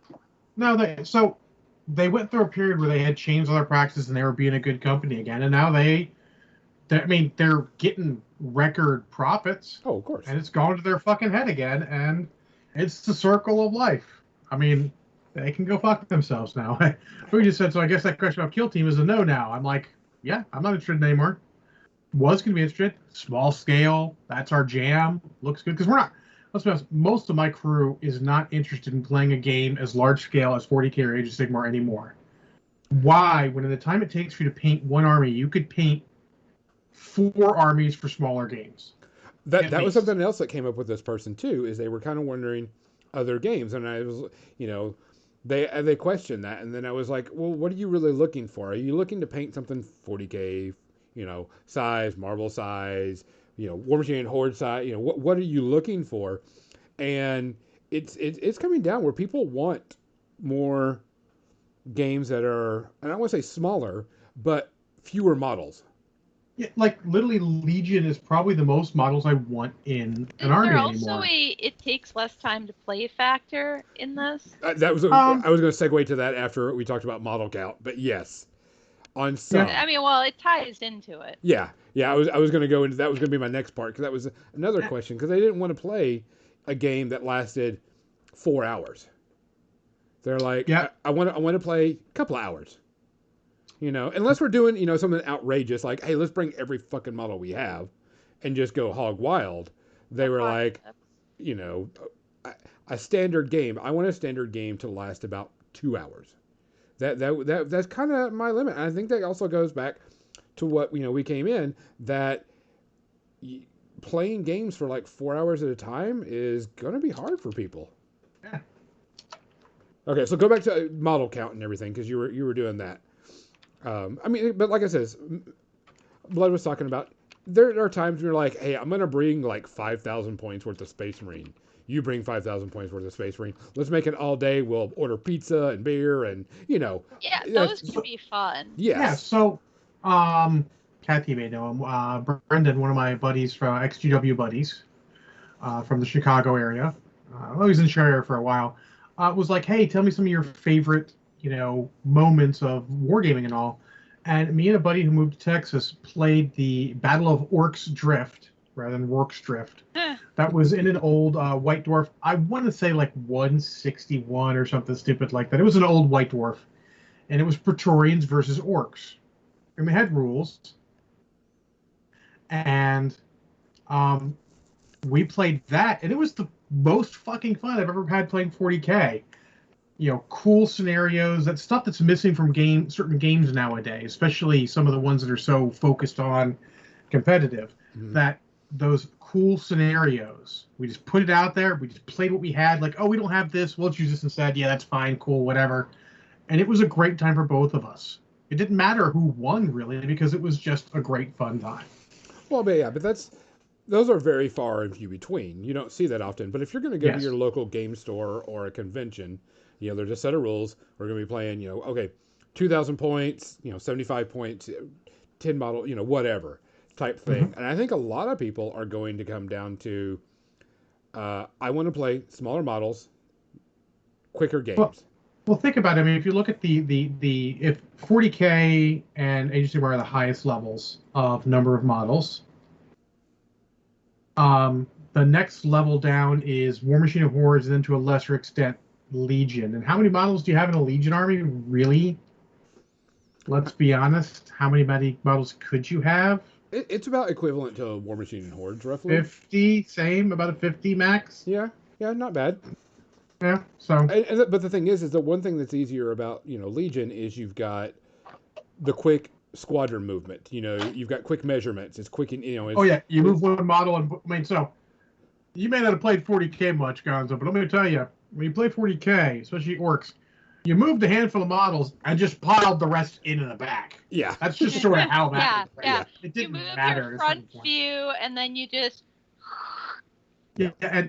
No, they went through a period where they had changed all their practices and they were being a good company again, and now they're getting record profits. Oh, of course. And it's gone to their fucking head again, and it's the circle of life. I mean, they can go fuck themselves now. We just said, so I guess that question about Kill Team is a no now. I'm like, yeah, I'm not interested anymore. Was going to be interested. Small scale, that's our jam. Looks good. Because we're not, let's be honest, most of my crew is not interested in playing a game as large scale as 40K or Age of Sigmar anymore. Why, when in the time it takes for you to paint one army, you could paint 4 armies for smaller games. That was something else that came up with this person too, is they were kind of wondering other games, and I was, they questioned that, and then I was like, well, what are you really looking for? Are you looking to paint something 40K, size, marble size, War Machine Horde size, what are you looking for? And it's coming down where people want more games that are, and I don't want to say smaller, but fewer models. Yeah, like literally Legion is probably the most models I want in an army anymore. Is there also it takes less time to play factor in this? I was going to segue to that after we talked about model count, but yes, on some. I mean, well, it ties into it. Yeah. I was going to go into that. Was going to be my next part because that was another question because they didn't want to play a game that lasted 4 hours. They're like, yeah, I want to play a couple of hours. Unless we're doing, something outrageous, like, hey, let's bring every fucking model we have and just go hog wild. They were like, a standard game. I want a standard game to last about 2 hours. That's kind of my limit. And I think that also goes back to what, we came in, that playing games for like 4 hours at a time is going to be hard for people. Yeah. Okay, so go back to model count and everything, because you were doing that. But like I said, Blood was talking about, there are times when you're like, hey, I'm going to bring like 5,000 points worth of Space Marine. You bring 5,000 points worth of Space Marine. Let's make it all day. We'll order pizza and beer and, Yeah, those can be fun. Yes. Yeah, so, Kathy may know him. Brendan, one of my buddies from XGW buddies from the Chicago area, he was in Chicago for a while, was like, hey, tell me some of your favorite moments of wargaming and all. And me and a buddy who moved to Texas played the Battle of Orcs Drift rather than Rorke's Drift. That was in an old White Dwarf. I want to say like 161 or something stupid like that. It was an old White Dwarf. And it was Praetorians versus Orcs. And we had rules. And we played that. And it was the most fucking fun I've ever had playing 40K. Cool scenarios, that stuff that's missing from certain games nowadays, especially some of the ones that are so focused on competitive, that those cool scenarios, we just put it out there, we just played what we had, like, oh, we don't have this, we'll use this instead, yeah, that's fine, cool, whatever. And it was a great time for both of us. It didn't matter who won really because it was just a great fun time. Well, but those are very far and few between. You don't see that often. But if you're going to go to Yes. your local game store or a convention, there's a set of rules. We're going to be playing, okay, 2,000 points, 75 points, 10 model, whatever type thing. Mm-hmm. And I think a lot of people are going to come down to, I want to play smaller models, quicker games. Well, think about it. I mean, if you look at if 40K and Age of Sigmar are the highest levels of number of models, the next level down is War Machine of Hordes, and then to a lesser extent, Legion. And how many models do you have in a Legion army? Really? Let's be honest. How many models could you have? It's about equivalent to War Machine and Hordes, roughly. 50, same, about a 50 max. Yeah, not bad. Yeah. So. But the thing is the one thing that's easier about Legion is you've got the quick squadron movement. You've got quick measurements. It's quick and Oh yeah, you move one model, and I mean, so you may not have played 40K much, Gonzo, but let me tell you, when you play 40K, especially orcs, you moved a handful of models and just piled the rest in the back. Yeah, that's just sort of how that. Yeah. It didn't you move matter. Your front view, and then you just. Yeah, and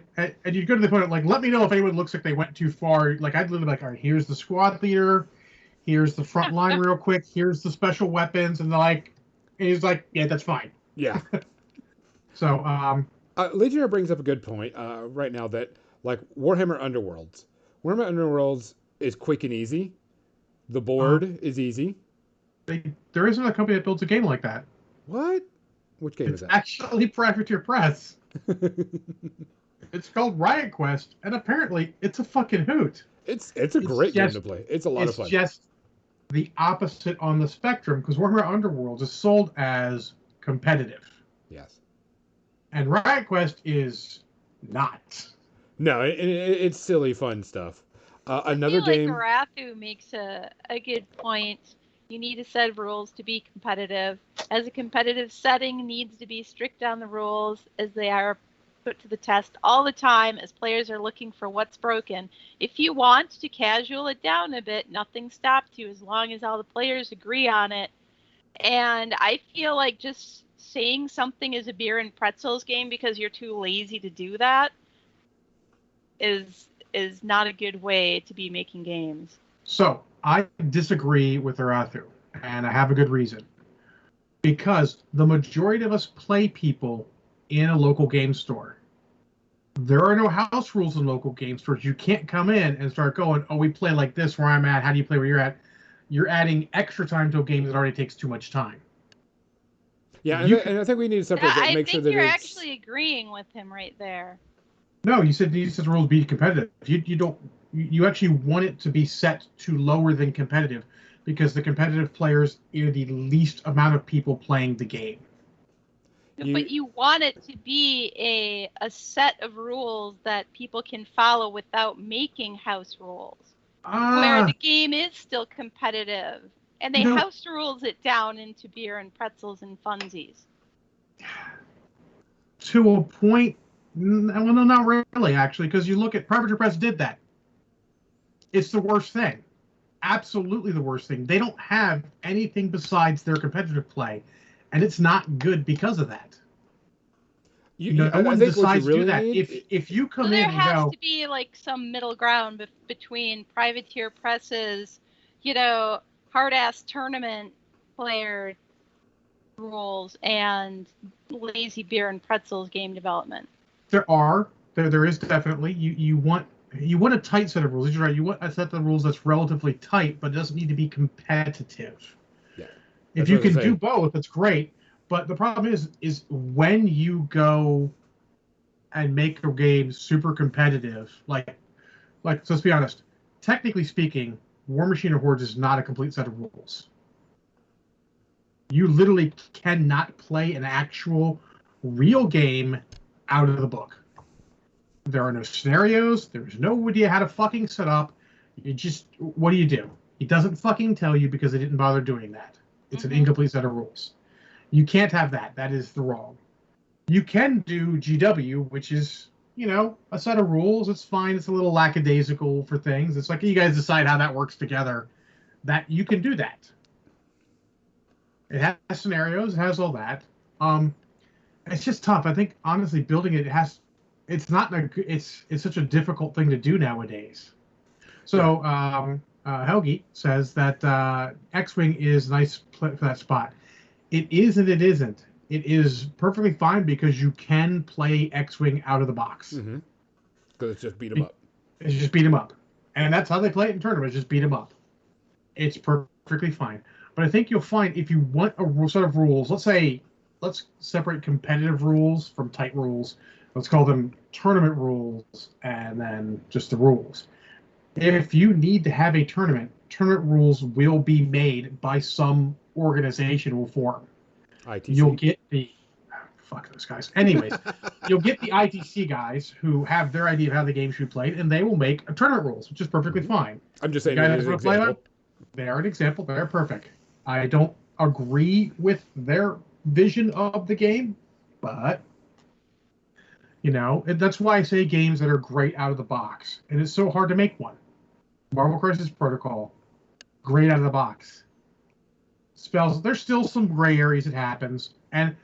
you go to the point of, like, let me know if anyone looks like they went too far. Like, I'd literally be like, all right, here's the squad leader, here's the front line real quick, here's the special weapons, and and he's like, yeah, that's fine. Yeah. So, Legionnaire brings up a good point right now that, like, Warhammer Underworlds is quick and easy. The board is easy. There isn't a company that builds a game like that. What? Which game is that? Actually, Privateer Press. It's called Riot Quest, and apparently it's a fucking hoot. It's a great game to play. It's a lot of fun. It's just the opposite on the spectrum, because Warhammer Underworlds is sold as competitive. Yes. And Riot Quest is not. No, it's silly fun stuff. Another I feel game. Like Arathu makes a good point. You need a set of rules to be competitive. As a competitive setting needs to be strict on the rules as they are put to the test all the time as players are looking for what's broken. If you want to casual it down a bit, nothing stops you as long as all the players agree on it. And I feel like just saying something is a beer and pretzels game because you're too lazy to do that is not a good way to be making games. So, I disagree with Arathu, and I have a good reason. Because the majority of us play people in a local game store. There are no house rules in local game stores. You can't come in and start going, oh, we play like this where I'm at. How do you play where you're at? You're adding extra time to a game that already takes too much time. Yeah, and I think we need to separate that and make sure that I think you're actually agreeing with him right there. No, you said the rules be competitive. You don't. You actually want it to be set to lower than competitive, because the competitive players are the least amount of people playing the game. But you want it to be a set of rules that people can follow without making house rules, where the game is still competitive, and they house rules it down into beer and pretzels and funsies. To a point. Well, no, not really, actually, because you look at Privateer Press did that. It's the worst thing. Absolutely the worst thing. They don't have anything besides their competitive play, and it's not good because of that. No one decides to do that. If you come in and go... There has to be, like, some middle ground between Privateer Press's, hard-ass tournament player rules and lazy beer and pretzels game development. There is definitely. You want a tight set of rules. You're right. You want a set of rules that's relatively tight, but it doesn't need to be competitive. Yeah. If you can do both, it's great. But the problem is when you go and make a game super competitive, like let's be honest. Technically speaking, War Machine of Hordes is not a complete set of rules. You literally cannot play an actual real game out of the book. There are no scenarios. There's no idea how to fucking set up. What do you do? He doesn't fucking tell you because they didn't bother doing that. It's an incomplete set of rules. You can't have that. That is the wrong. You can do GW, which is, a set of rules. It's fine. It's a little lackadaisical for things. It's like you guys decide how that works together. That you can do that. It has scenarios. It has all that. Um, it's just tough. I think honestly, building it has. It's not a. It's such a difficult thing to do nowadays. Yeah. So Helgi says that X-wing is nice for that spot. It is and it isn't. It is perfectly fine because you can play X-wing out of the box. Mm-hmm. Because it's just beat them up. It's just beat them up, and that's how they play it in tournaments. Just beat them up. It's perfectly fine. But I think you'll find if you want a set of rules, let's separate competitive rules from tight rules. Let's call them tournament rules, and then just the rules. If you need to have a tournament rules will be made by some organization will form. ITC. You'll get the fuck those guys. Anyways, you'll get the ITC guys who have their idea of how the game should be played, and they will make a tournament rules, which is perfectly fine. I'm just saying, The guy as that's an gonna play example. they are an example. They're perfect. I don't agree with their vision of the game, but that's why I say games that are great out of the box, and it's so hard to make one. Marvel Crisis Protocol, great out of the box. Spells. There's still some gray areas that happens, and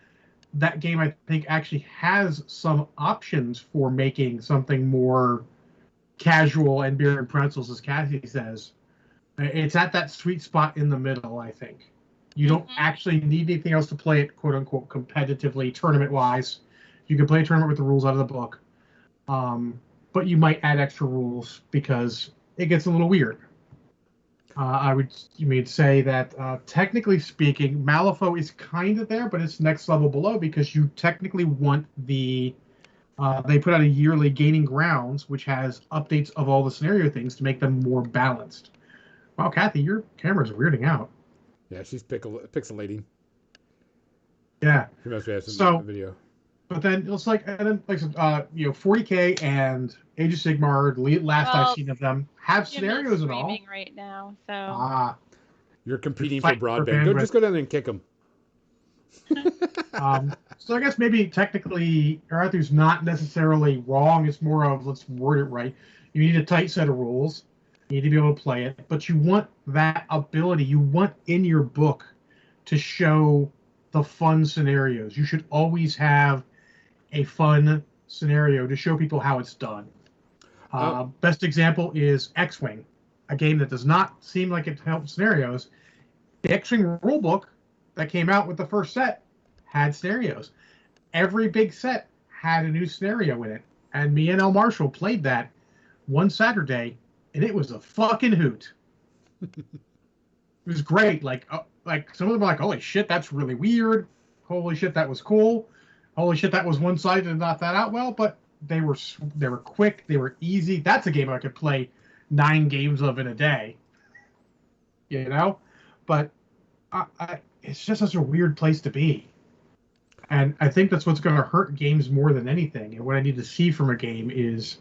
that game I think actually has some options for making something more casual and beer and pretzels, as Cassie says. It's at that sweet spot in the middle, I think. You don't actually need anything else to play it, quote unquote, competitively, tournament wise. You can play a tournament with the rules out of the book, but you might add extra rules because it gets a little weird. You may say that technically speaking, Malifaux is kind of there, but it's next level below because you technically want the. They put out a yearly Gaining Grounds, which has updates of all the scenario things to make them more balanced. Wow, Kathy, your camera's weirding out. Yeah, she's pixelating. Yeah. She must have some video. But then it's like, and then 40K and Age of Sigmar, the last I've seen of them, have scenarios and all. Right now, so. You're competing for broadband. Just go down there and kick them. So I guess maybe technically Arthur's not necessarily wrong. It's more of, let's word it right. You need a tight set of rules. You need to be able to play it, but you want that ability. You want in your book to show the fun scenarios. You should always have a fun scenario to show people how it's done. Best example is X-Wing, a game that does not seem like it helps scenarios. The X-Wing rulebook that came out with the first set had scenarios. Every big set had a new scenario in it, and me and El Marshall played that one Saturday, and it was a fucking hoot. It was great. Like some of them were like, "Holy shit, that's really weird. Holy shit, that was cool. Holy shit, that was one-sided and not that out well." But they were quick. They were easy. That's a game I could play 9 games of in a day. But it's just such a weird place to be. And I think that's what's going to hurt games more than anything. And what I need to see from a game is,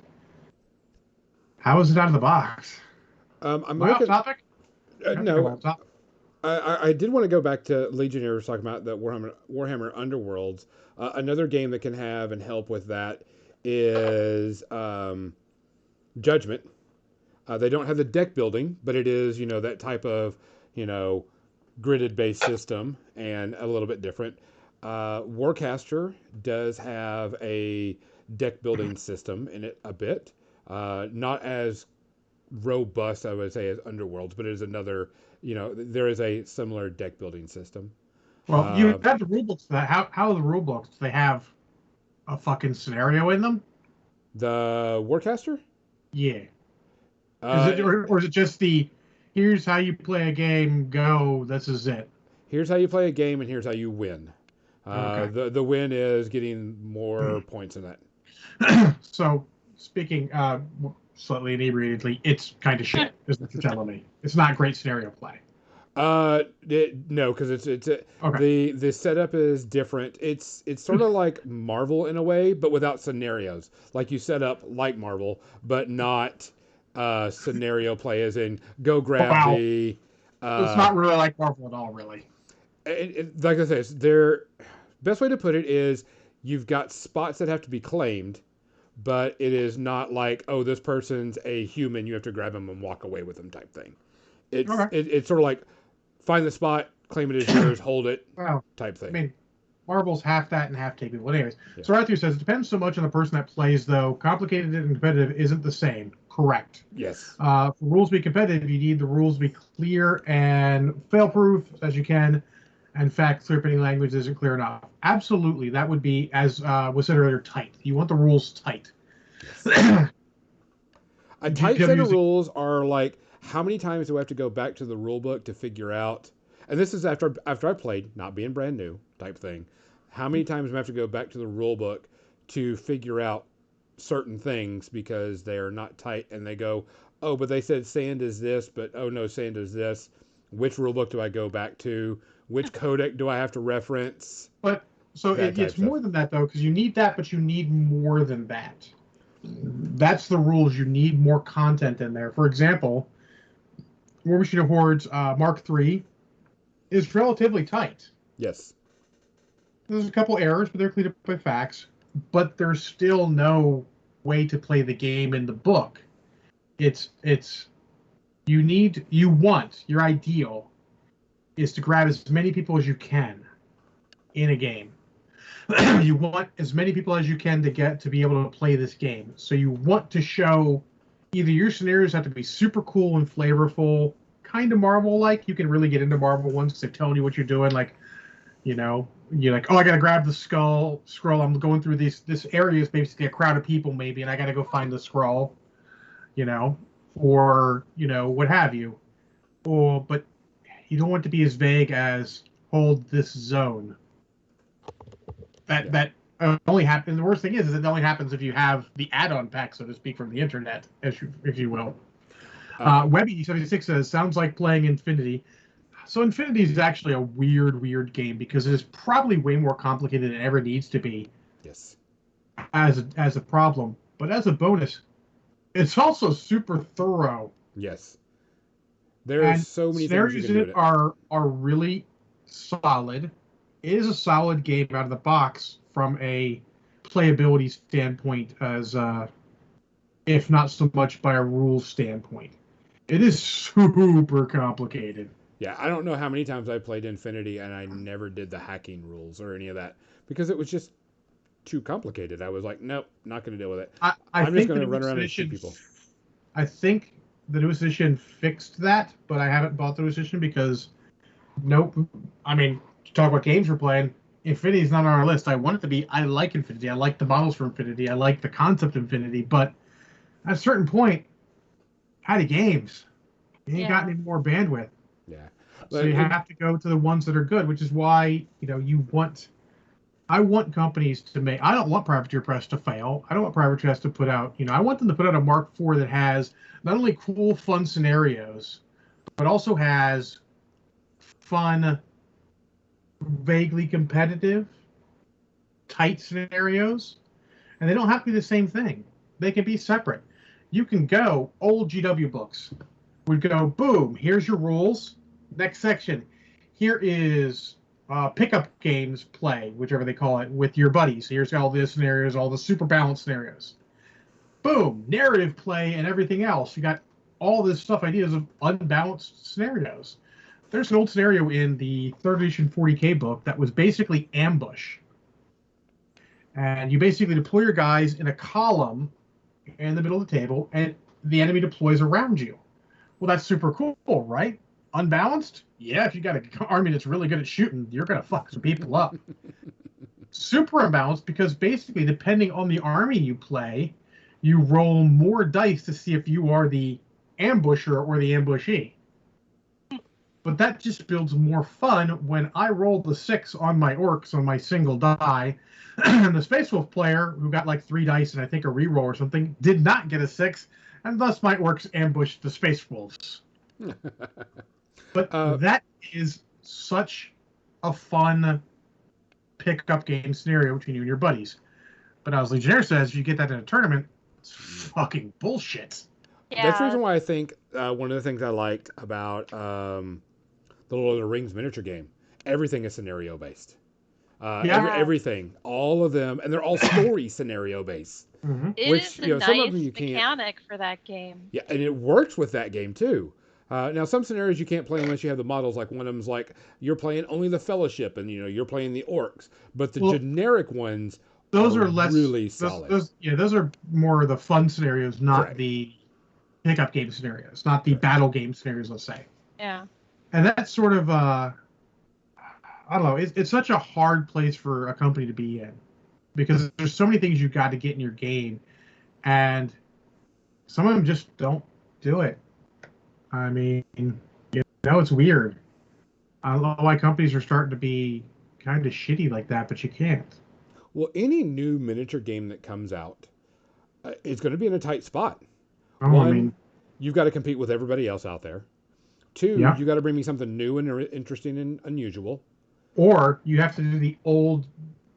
how is it out of the box? I'm off topic? No. I did want to go back to Legionnaires talking about the Warhammer Underworlds. Another game that can have and help with that is Judgment. They don't have the deck building, but it is, that type of, gridded based system and a little bit different. Warcaster does have a deck building system in it a bit. Not as robust, I would say, as Underworlds, but it is another, there is a similar deck building system. Well, you have the rulebooks. How are the rulebooks? Do they have a fucking scenario in them? The Warcaster? Yeah. Or is it just here's how you play a game, go, this is it? Here's how you play a game, and here's how you win. Okay. The win is getting more points in that. So, speaking slightly inebriatedly, it's kind of shit, is what you're telling me. It's not great scenario play. No, because it's okay. The setup is different. It's sort of like Marvel in a way, but without scenarios. Like you set up like Marvel, but not scenario play, as in go grab the. It's not really like Marvel at all, really. Like I said, their best way to put it is you've got spots that have to be claimed, but it is not like, oh, this person's a human, you have to grab them and walk away with them type thing. It's sort of like find the spot, claim it as yours, hold it, Well, type thing. I mean, Marvel's half that and half taking. Well, anyways, Yeah. so Arthur says it depends so much on the person that plays, though. Complicated and competitive isn't the same. Correct. Yes. For rules to be competitive, you need the rules to be clear and fail-proof as you can. In fact, clear any language isn't clear enough. Absolutely, that would be, as was said earlier, tight. You want the rules tight. Yes. A tight set of GW's rules are like, how many times do I have to go back to the rule book to figure out? And this is after I played, not being brand new type thing. How many times do I have to go back to the rule book to figure out certain things because they are not tight, and they go, oh, but they said sand is this, but oh no, sand is this. Which rule book do I go back to? Which codec do I have to reference? But so That type it's stuff. more than that, though, because you need that, but you need more than that. That's the rules. You need more content in there. For example, War Machine of Hordes Mark III is relatively tight. Yes. There's a couple errors, but they're cleaned up by facts. But there's still no way to play the game in the book. Your ideal is to grab as many people as you can in a game. You want as many people as you can to get to be able to play this game. So you want to show either your scenarios have to be super cool and flavorful, kind of Marvel-like. You can really get into Marvel ones because they're telling you what you're doing. Like, you're like, oh, I got to grab the scroll. I'm going through this area is basically a crowd of people maybe, and I got to go find the scroll, or, what have you. But you don't want to be as vague as hold this zone. That only happens. The worst thing is it only happens if you have the add-on pack, so to speak, from the internet, if you will. Webby76 says, sounds like playing Infinity. So Infinity is actually a weird game because it is probably way more complicated than it ever needs to be. Yes. As a problem, but as a bonus, it's also super thorough. Yes. There are so many things you scenarios can in do. it are really solid. It is a solid game out of the box from a playability standpoint, as if not so much by a rules standpoint. It is super complicated. Yeah, I don't know how many times I played Infinity and I never did the hacking rules or any of that because it was just too complicated. I was like, nope, not going to deal with it. I'm just going to run around and shoot people. I think the newest edition fixed that, but I haven't bought the newest edition because, nope. I mean, to talk about games we're playing, Infinity is not on our list. I want it to be. I like Infinity. I like the models for Infinity. I like the concept of Infinity. But at a certain point, out of games, you ain't got any more bandwidth. Yeah. So you have to go to the ones that are good, which is why, I want companies to make. I don't want Privateer Press to fail. I don't want Privateer Press to put out. I want them to put out a Mark IV that has not only cool, fun scenarios, but also has fun, vaguely competitive, tight scenarios, and they don't have to be the same thing. They can be separate. You can go old GW books. Would go boom. Here's your rules. Next section. Here is pickup games play, whichever they call it, with your buddies. Here's all the scenarios, all the super balanced scenarios. Boom, narrative play and everything else. You got all this stuff, ideas of unbalanced scenarios. There's an old scenario in the 3rd edition 40K book that was basically ambush. And you basically deploy your guys in a column in the middle of the table, and the enemy deploys around you. Well, that's super cool, right? Unbalanced? Yeah, if you got an army that's really good at shooting, you're going to fuck some people up. Super unbalanced because basically, depending on the army you play, you roll more dice to see if you are the ambusher or the ambushee. But that just builds more fun when I rolled the 6 on my orcs on my single die, and the Space Wolf player, who got like 3 dice and I think a reroll or something, did not get a 6, and thus my orcs ambushed the Space Wolves. But that is such a fun pick-up game scenario between you and your buddies. But as Legionnaire says, if you get that in a tournament, it's fucking bullshit. Yeah. That's the reason why I think one of the things I liked about the Lord of the Rings miniature game, everything is scenario-based. Everything, all of them, and they're all story scenario-based. Mm-hmm. It Which, is a some of nice them you can't. mechanic for that game. Yeah, and it works with that game too. Now, some scenarios you can't play unless you have the models. Like one of them's like you're playing only the Fellowship, and you're playing the Orcs. But the Well, generic ones those are are less. really solid. Those are more the fun scenarios, not Correct. the pickup game scenarios, not the battle game scenarios. Let's say. Yeah. And that's sort of I don't know. It's such a hard place for a company to be in because there's so many things you've got to get in your game, and some of them just don't do it. I mean, it's weird. I don't know why companies are starting to be kind of shitty like that, but you can't. Well, any new miniature game that comes out, it's going to be in a tight spot. Oh, One, I mean, you've got to compete with everybody else out there. Two, yeah. you got to bring me something new and interesting and unusual. Or you have to do the old,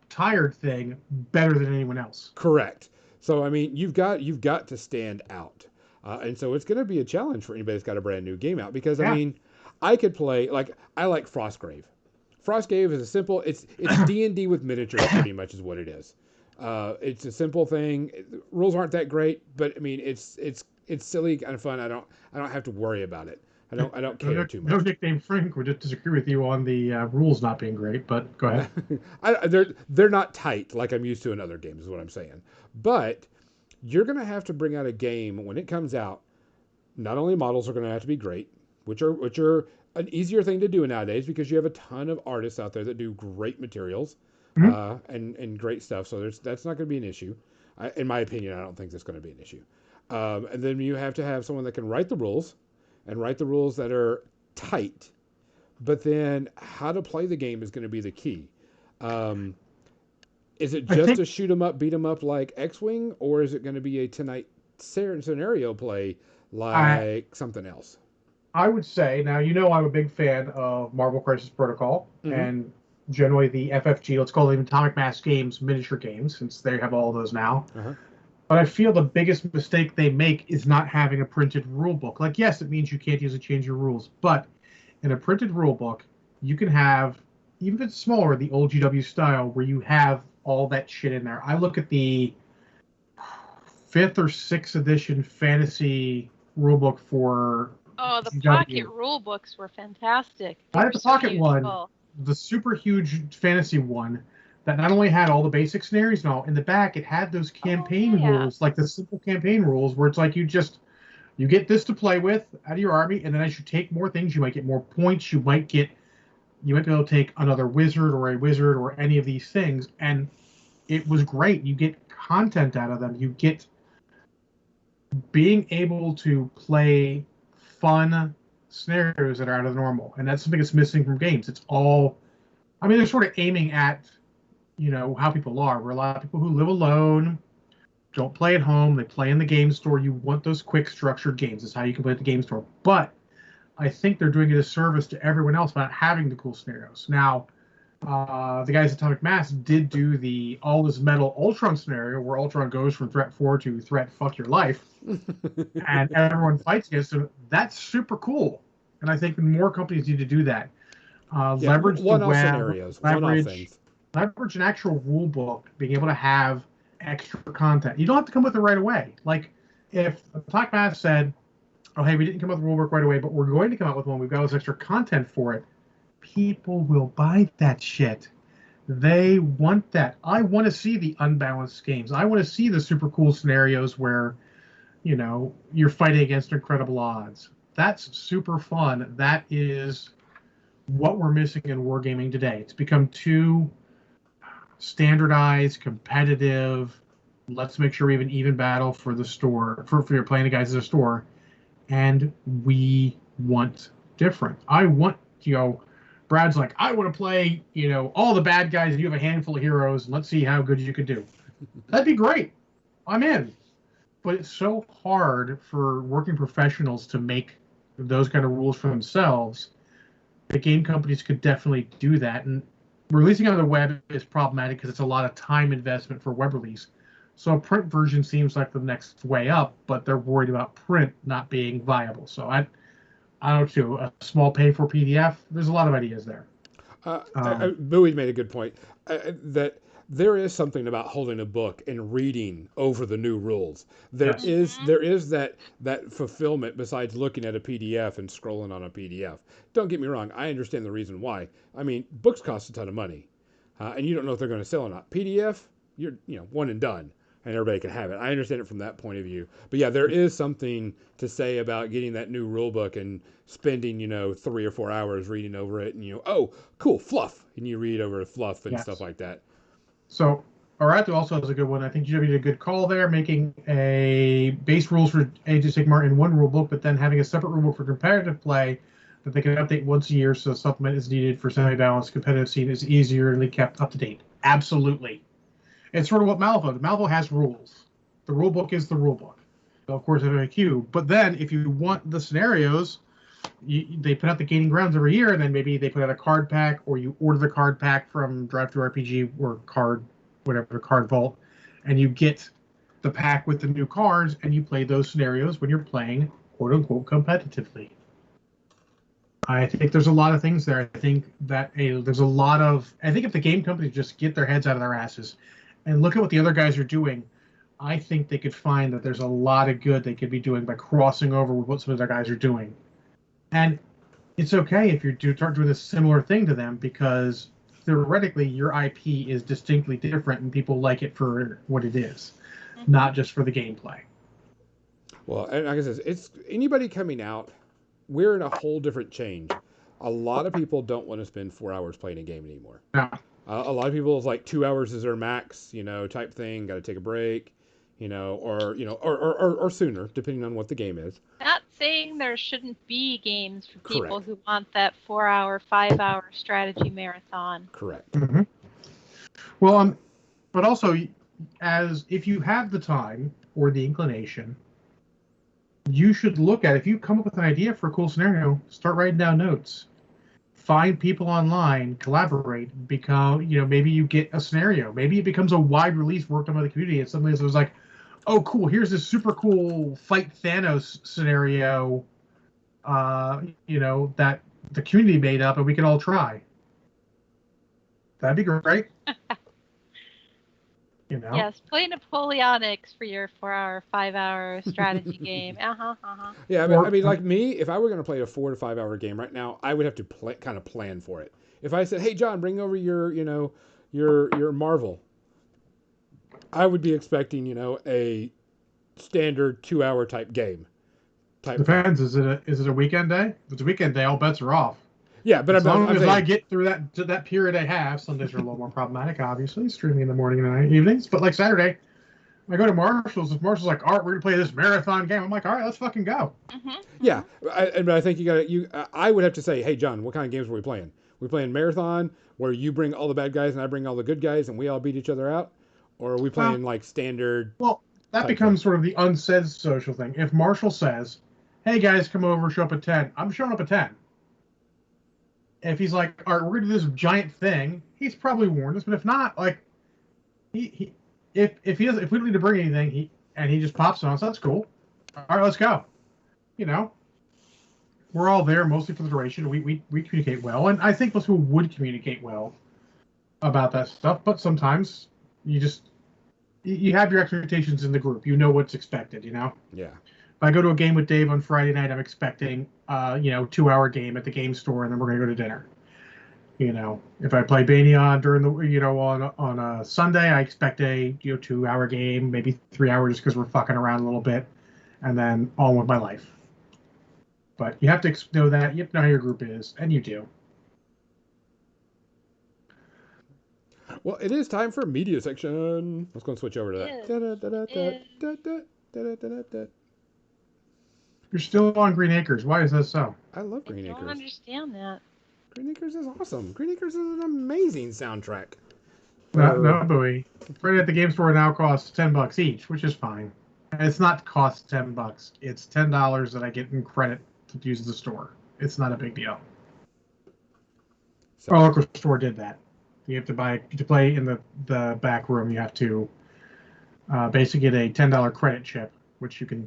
tired thing better than anyone else. Correct. So I mean, you've got to stand out, and so it's going to be a challenge for anybody that's got a brand new game out because I mean, I could play I like Frostgrave. Frostgrave is a simple. It's D&D with miniatures, pretty much is what it is. It's a simple thing. Rules aren't that great, but I mean, it's silly, kind of fun. I don't have to worry about it. I don't care too much. No nickname Frank would just disagree with you on the rules not being great, but go ahead. They're not tight like I'm used to in other games, is what I'm saying. But you're going to have to bring out a game when it comes out. Not only models are going to have to be great, which are an easier thing to do nowadays because you have a ton of artists out there that do great materials and great stuff. So that's not going to be an issue. In my opinion, I don't think that's going to be an issue. And then you have to have someone that can write the rules and write the rules that are tight. But then how to play the game is going to be the key. Is it just a shoot 'em up, beat 'em up like X-Wing, or is it going to be a tonight scenario play like something else? I would say, now, I'm a big fan of Marvel Crisis Protocol and generally the FFG, let's call it even Atomic Mass Games, miniature games, since they have all of those now. But I feel the biggest mistake they make is not having a printed rule book. Like, yes, it means you can't use or change your rules, but in a printed rule book, you can have, even if it's smaller, the old GW style, where you have all that shit in there. I look at the 5th or 6th edition fantasy rulebook for the pocket rule books were fantastic. I had the pocket one, the super huge fantasy one, that not only had all the basic scenarios and all, in the back it had those campaign rules, like the simple campaign rules, where it's like you get this to play with out of your army, and then as you take more things, you might get more points, you might be able to take another wizard or any of these things, and it was great. You get content out of them. You get being able to play fun scenarios that are out of the normal, and that's something that's missing from games. It's all, I mean, they're sort of aiming at, how people are. We're a lot of people who live alone, don't play at home, they play in the game store. You want those quick structured games. That's how you can play at the game store. But I think they're doing a disservice to everyone else by not having the cool scenarios. Now, the guys at Atomic Mass did do the All Is Metal Ultron scenario, where Ultron goes from threat 4 to threat fuck your life, and everyone fights against him. That's super cool, and I think more companies need to do that. Leverage the web, scenarios, leverage an actual rule book, being able to have extra content. You don't have to come with it right away. Like if Atomic Mass said, "Oh, hey, we didn't come up with a rule book right away, but we're going to come out with one. We've got this extra content for it." People will buy that shit. They want that. I want to see the unbalanced games. I want to see the super cool scenarios where, you're fighting against incredible odds. That's super fun. That is what we're missing in wargaming today. It's become too standardized, competitive. Let's make sure we have an even battle for the store, for you're playing the guys at the store. And we want different. I want, Brad's like, I want to play, all the bad guys, and you have a handful of heroes, and let's see how good you could do. That'd be great. I'm in. But it's so hard for working professionals to make those kind of rules for themselves. The game companies could definitely do that. And releasing on the web is problematic because it's a lot of time investment for web release. So a print version seems like the next way up, but they're worried about print not being viable. So I don't know, a small pay for PDF. There's a lot of ideas there. Bowie made a good point that there is something about holding a book and reading over the new rules. There Yes. is there is that fulfillment besides looking at a PDF and scrolling on a PDF. Don't get me wrong, I understand the reason why. I mean, books cost a ton of money, and you don't know if they're going to sell or not. PDF, you're one and done, and everybody can have it. I understand it from that point of view. But yeah, there is something to say about getting that new rule book and spending 3 or 4 hours reading over it, and oh, cool, fluff, and you read over fluff and Yes. stuff like that. So Arato also has a good one. I think GW did a good call there, making a base rules for Age of Sigmar in one rulebook, but then having a separate rulebook for competitive play that they can update once a year, so supplement is needed for semi-balanced competitive scene is easily kept up to date. Absolutely. It's sort of what Malifaux. Malifaux has rules. The rulebook is the rulebook. They'll, of course, have a queue. But then, if you want the scenarios, they put out the Gaining Grounds every year, and then maybe they put out a card pack, or you order the card pack from DriveThruRPG or Card Vault, and you get the pack with the new cards, and you play those scenarios when you're playing quote unquote competitively. I think there's a lot of things there. I think that there's a lot of. I think if the game companies just get their heads out of their asses and look at what the other guys are doing, I think they could find that there's a lot of good they could be doing by crossing over with what some of their guys are doing. And it's okay if you start doing a similar thing to them, because theoretically your IP is distinctly different and people like it for what it is, not just for the gameplay. Well, and like I said, it's anybody coming out, we're in a whole different change. A lot of people don't want to spend 4 hours playing a game anymore. No. A lot of people is like 2 hours is their max, type thing. Got to take a break, or sooner, depending on what the game is. Not saying there shouldn't be games for people Correct. who want that 4-hour, 5-hour strategy marathon. Correct. Mm-hmm. Well, but also, as if you have the time or the inclination, you should look at, if you come up with an idea for a cool scenario, start writing down notes. Find people online, collaborate, maybe you get a scenario. Maybe it becomes a wide release worked on by the community, and suddenly it was like, oh, cool, here's this super cool fight Thanos scenario, that the community made up and we can all try. That'd be great. Yes, play Napoleonics for your 4-hour, 5-hour strategy game. Yeah, I mean, like me, if I were going to play a 4 to 5 hour game right now, I would have to kind of plan for it. If I said, "Hey, John, bring over your Marvel," I would be expecting, a standard 2-hour type game. Depends. Is it a weekend day? If it's a weekend day, all bets are off. Yeah, but as long as I get through that period I have, Sundays are a little more problematic, obviously, streaming in the morning and evenings. But like Saturday, I go to Marshall's. If Marshall's like, all right, we're gonna play this marathon game, I'm like, all right, let's fucking go. Yeah, but I think I would have to say, hey, John, what kind of games were we playing? We playing marathon where you bring all the bad guys and I bring all the good guys and we all beat each other out, or are we playing like standard? Well, that becomes sort of the unsaid social thing. If Marshall says, hey guys, come over, show up at 10, I'm showing up at 10. If he's like, all right, we're gonna do this giant thing, he's probably warned us. But if not, like, if we don't need to bring anything, he just pops on us, that's cool. All right, let's go. We're all there mostly for the duration. We communicate well, and I think most people would communicate well about that stuff. But sometimes you have your expectations in the group. You know what's expected. Yeah. If I go to a game with Dave on Friday night, I'm expecting 2-hour game at the game store, and then we're gonna go to dinner. If I play Banyan during the on a Sunday, I expect a 2-hour game, maybe 3 hours, just because we're fucking around a little bit, and then on with my life. But you have to know that. You have to know how your group is, and you do. Well, it is time for media section. Let's go and switch over to that. You're still on Green Acres. Why is that so? I love Green Acres. I don't understand that. Green Acres is awesome. Green Acres is an amazing soundtrack. No, buoy. Right at the game store now costs $10 each, which is fine. And it's not cost $10. It's $10 that I get in credit to use the store. It's not a big deal. So, Our local store did that. You have to play in the back room. You have to basically get a $10 credit chip, which you can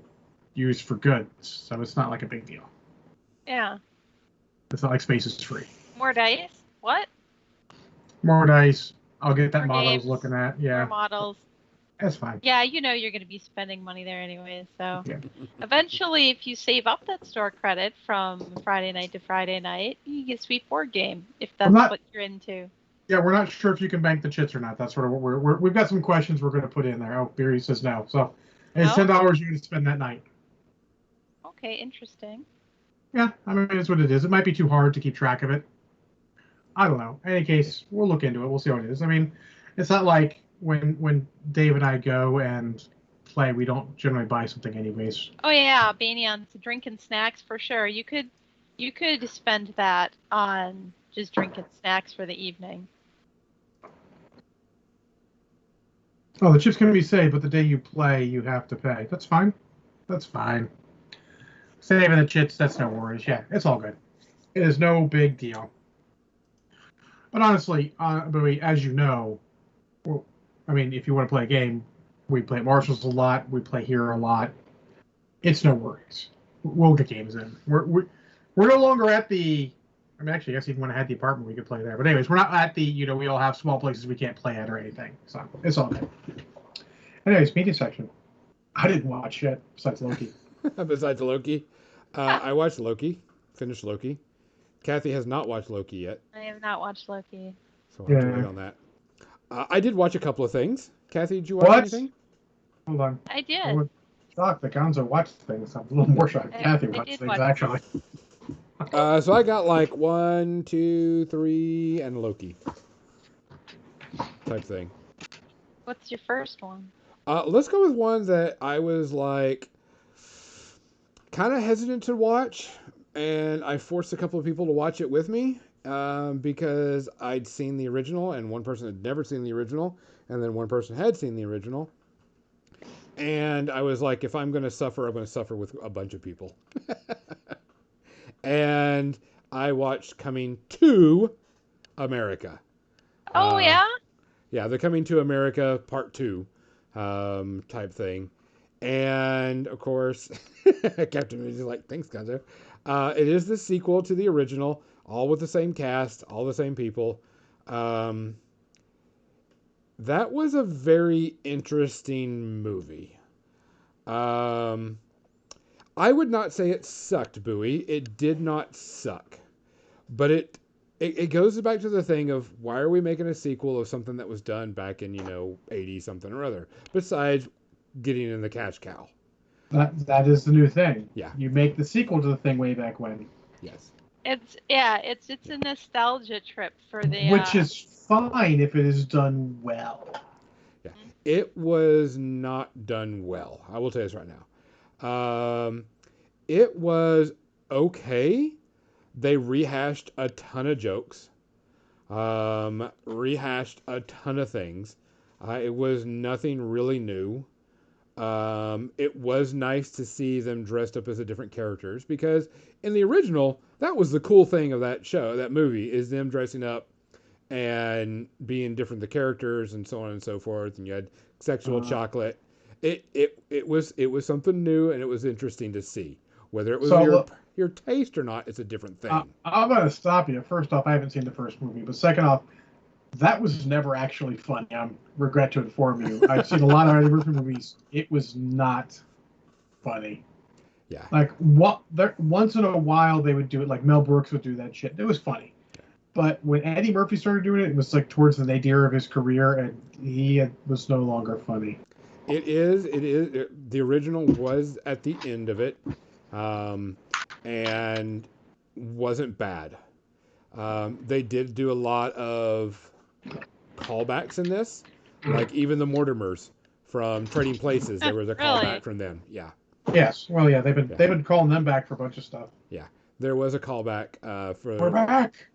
use for goods. So it's not like a big deal. Yeah. It's not like space is free. More dice? What? More dice, I'll get that More model I was games, looking at. more Yeah, models. that's fine. Yeah, you know you're going to be spending money there anyways. So Yeah. eventually, if you save up that store credit from Friday night to Friday night, you get a sweet board game if I'm that's not. what you're into. Yeah, we're not sure if you can bank the chits or not. That's sort of what we've got some questions we're going to put in there. Oh, Beery says no. So it's No? $10 you're going to spend that night. Okay, interesting. Yeah, I mean, it's what it is. It might be too hard to keep track of it. I don't know. In any case, we'll look into it. We'll see how it is. I mean, it's not like when Dave and I go and play, we don't generally buy something anyways. Oh yeah, Baney on drink and snacks for sure. You could spend that on just drinking snacks for the evening. Oh, the chips can be saved, but the day you play, you have to pay. That's fine. That's fine. Saving the chits, that's no worries. Yeah, it's all good. It is no big deal. But honestly, Bowie, as you know, well, I mean, if you want to play a game, we play at Marshall's a lot. We play here a lot. It's no worries. We'll get games in. We're no longer at the. I mean, actually, I guess even when I had the apartment, we could play there. But anyways, we're not at the. We all have small places we can't play at or anything. So it's all good. Anyways, media section. I didn't watch yet besides Loki. Besides Loki, I watched Loki. Finished Loki. Kathy has not watched Loki yet. I have not watched Loki. So I'll have to wait on that. I did watch a couple of things. Kathy, did you watch anything? Hold on. I did. I'm shocked that Gonzo watched things. I'm a little more shocked Kathy watched things, actually. So I got like 1, 2, 3, and Loki. Type thing. What's your first one? Let's go with one that I was like kind of hesitant to watch, and I forced a couple of people to watch it with me because I'd seen the original, and one person had never seen the original, and then one person had seen the original. And I was like, if I'm going to suffer, I'm going to suffer with a bunch of people. And I watched Coming to America. Oh, yeah? Yeah, the Coming to America Part 2 type thing. And, of course, Captain Moon's like, thanks, Gonzo. It is the sequel to the original, all with the same cast, all the same people. That was a very interesting movie. I would not say it sucked, Bowie. It did not suck. But it goes back to the thing of why are we making a sequel of something that was done back in, 80 something or other, besides getting in the cash cow. That is the new thing. Yeah. You make the sequel to the thing way back when. Yes. It's a nostalgia trip for the which is fine if it is done well. Yeah. It was not done well. I will tell you this right now. It was okay. They rehashed a ton of jokes, rehashed a ton of things. It was nothing really new. It was nice to see them dressed up as the different characters because in the original, that was the cool thing of that show, that movie, is them dressing up and being different the characters and so on and so forth. And you had sexual chocolate. It was something new and it was interesting to see. Whether it was your taste or not, it's a different thing. I'm going to stop you. First off, I haven't seen the first movie, but second off, that was never actually funny. I regret to inform you. I've seen a lot of Eddie Murphy movies. It was not funny. Yeah. Like once in a while they would do it. Like Mel Brooks would do that shit. It was funny. But when Eddie Murphy started doing it, it was like towards the nadir of his career, and he was no longer funny. It is. The original was at the end of it, and wasn't bad. They did do a lot of callbacks in this, like even the Mortimers from Trading Places. There was a callback from them. Yeah. Yes. Well, yeah. They've been calling them back for a bunch of stuff. Yeah. There was a callback for. We're back.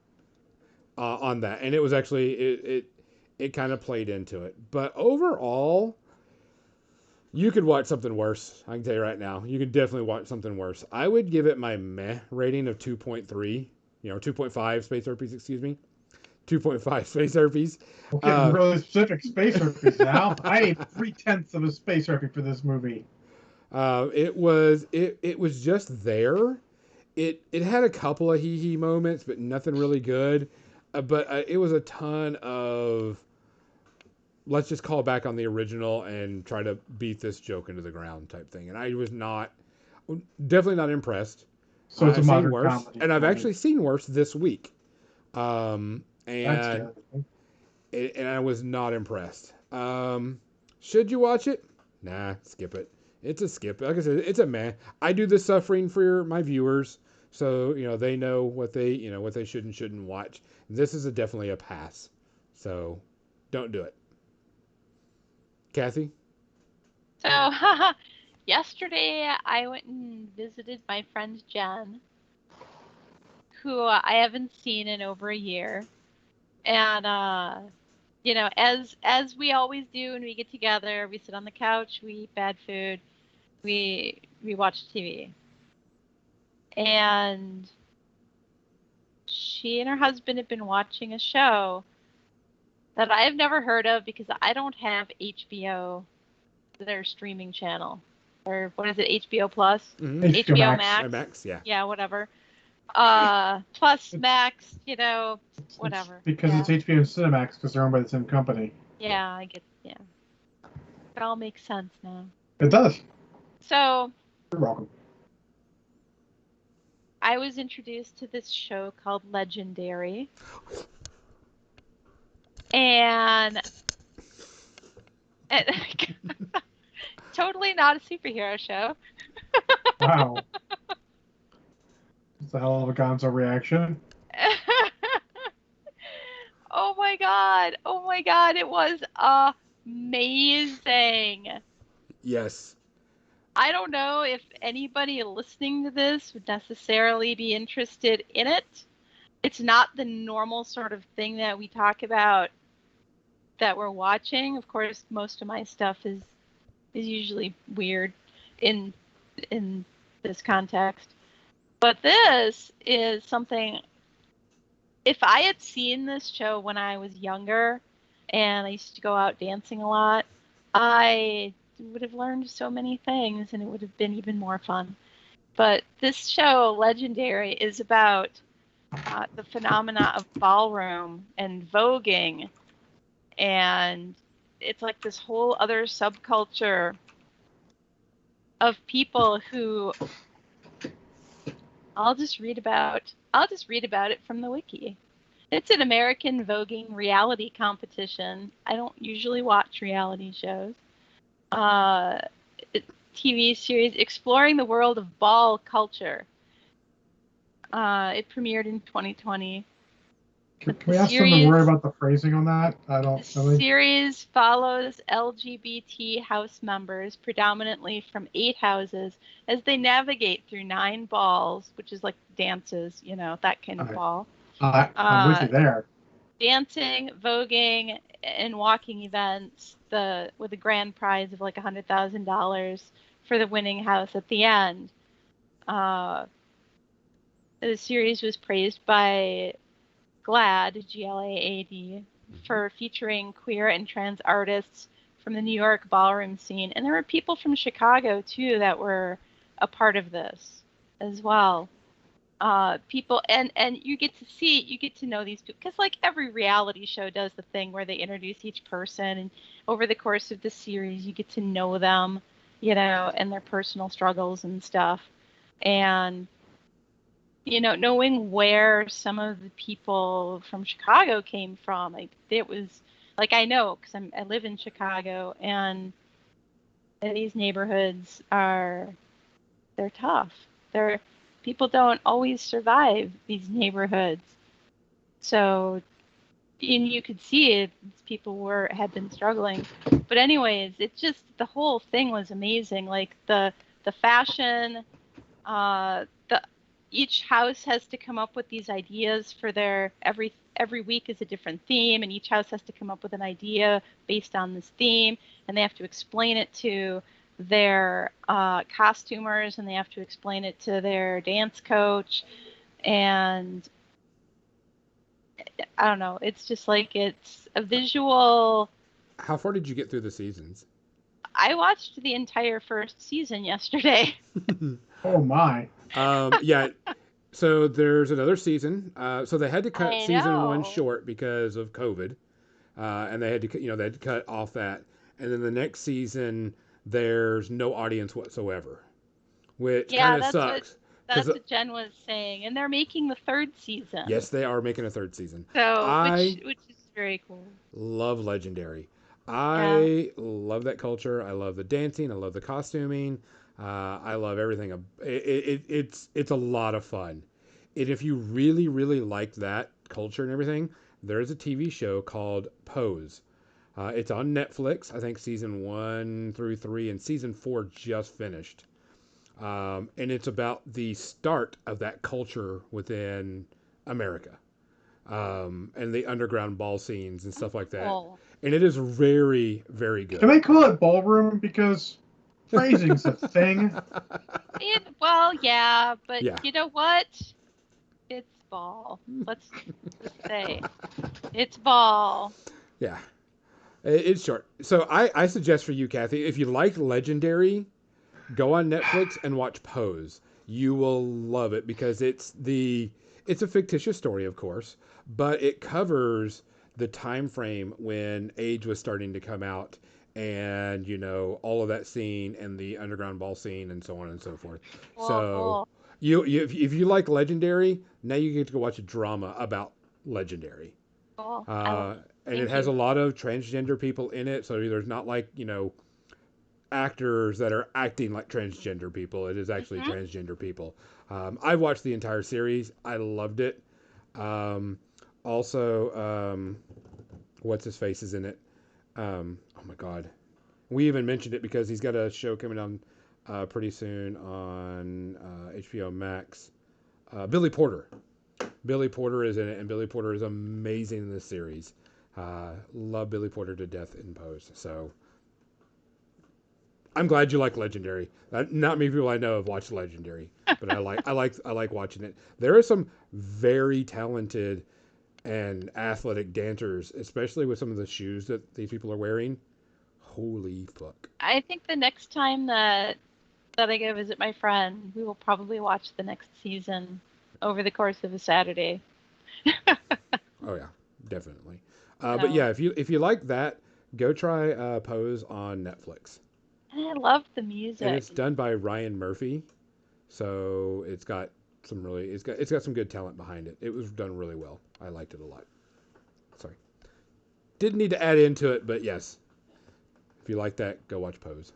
On that, and it was actually it kind of played into it, but overall. You could watch something worse. I can tell you right now. You could definitely watch something worse. I would give it my meh rating of 2.3. 2.5 space herpes, excuse me. 2.5 space herpes. We're getting really specific space herpes now. I ate 3/10 of a space herpes for this movie. It was just there. It had a couple of hee moments, but nothing really good. But it was a ton of let's just call back on the original and try to beat this joke into the ground type thing. And I was definitely not impressed. So it's a I've seen modern worse, comedy. and I've Right? actually seen worse this week. That's And good. and I was not impressed. Should you watch it? Nah, skip it. It's a skip. Like I said, it's a meh. I do the suffering for my viewers, so they know what they should and shouldn't watch. This is definitely a pass. So don't do it. Kathy? So, yesterday I went and visited my friend Jen, who I haven't seen in over a year. And as we always do when we get together, we sit on the couch, we eat bad food, we watch TV. And she and her husband have been watching a show that I have never heard of because I don't have HBO, their streaming channel. Or what is it, HBO Plus? Mm-hmm. HBO Max. Max. Yeah. Yeah, whatever. Plus Max, whatever. Because yeah. it's HBO and Cinemax because they're owned by the same company. Yeah, I get, yeah. It all makes sense now. It does. So, You're welcome. I was introduced to this show called Legendary. And totally not a superhero show. Wow. It's a hell of a gonzo reaction. Oh my god, it was amazing. Yes. I don't know if anybody listening to this would necessarily be interested in it. It's not the normal sort of thing that we talk about that we're watching. Of course, most of my stuff is usually weird in this context. But this is something, if I had seen this show when I was younger and I used to go out dancing a lot, I would have learned so many things and it would have been even more fun. But this show, Legendary, is about the phenomena of ballroom and voguing. And it's like this whole other subculture of people who I'll just read about it from the wiki. It's an American voguing reality competition. I don't usually watch reality shows. TV series exploring the world of ball culture. It premiered in 2020. Can we ask them to worry about the phrasing on that? The series follows LGBT house members, predominantly from 8 houses, as they navigate through 9 balls, which is like dances, that kind of ball. I'm with you there. Dancing, voguing, and walking events, with a grand prize of like $100,000 for the winning house at the end. The series was praised by GLAAD, GLAAD, for featuring queer and trans artists from the New York ballroom scene. And there were people from Chicago, too, that were a part of this as well. People, and you get to know these people, because like every reality show does the thing where they introduce each person, and over the course of the series, you get to know them, and their personal struggles and stuff. And knowing where some of the people from Chicago came from, like it was, like I know because I live in Chicago, and these neighborhoods they're tough. People don't always survive these neighborhoods, so you could see it. People had been struggling, but anyways, it's just the whole thing was amazing. Like the fashion, each house has to come up with these ideas for their every week is a different theme, and each house has to come up with an idea based on this theme, and they have to explain it to their costumers, and they have to explain it to their dance coach, and I don't know. It's just like it's a visual. How far did you get through the seasons? I watched the entire first season yesterday. Oh my. Yeah. So there's another season. So they had to cut I season know. 1 short because of COVID. and they had to they had to cut off that, and then the next season there's no audience whatsoever, which kind Yeah, of sucks because that's what Jen was saying, and they're making the third season. yes, they are making a third season. So, I which is very cool. love Legendary. Yeah. I love that culture. I love the dancing. I love the costuming. I love everything. It's a lot of fun. And if you really really like that culture and everything, there's a TV show called Pose. It's on Netflix. I think season 1 through 3, and season 4 just finished. And it's about the start of that culture within America, and the underground ball scenes and stuff like that. Cool. And it is very, very good. Can they call it ballroom? Because phrasing's a thing. Well, yeah, but Yeah. you know what? It's ball. Let's just say it's ball. Yeah. It's short. So I suggest for you, Kathy, if you like Legendary, go on Netflix and watch Pose. You will love it because it's a fictitious story, of course, but it covers the time frame when Age was starting to come out, and all of that scene and the underground ball scene and so on and so forth. Cool, So cool. if you like Legendary, now you get to go watch a drama about Legendary. Cool. And Thank it has you. a lot of transgender people in it, so there's not like actors that are acting like transgender people. It is actually Mhm. transgender people. I watched the entire series. I loved it. Um, also, what's his face is in it. Oh my God, we even mentioned it because he's got a show coming on pretty soon on HBO Max. Billy Porter. Billy Porter is in it, and Billy Porter is amazing in this series. Love Billy Porter to death in Pose. So I'm glad you like Legendary. Not many people I know have watched Legendary, but I like watching it. There are some very talented and athletic dancers, especially with some of the shoes that these people are wearing. Holy fuck! I think the next time that I go visit my friend, we will probably watch the next season over the course of a Saturday. Oh yeah, definitely. But So, yeah, if you like that, go try Pose on Netflix, and I love the and music. it's done by Ryan Murphy. So it's got some good talent behind it. It was done really well. I liked it a lot. Sorry, didn't need to add into it, but yes, if you like that, go watch Pose.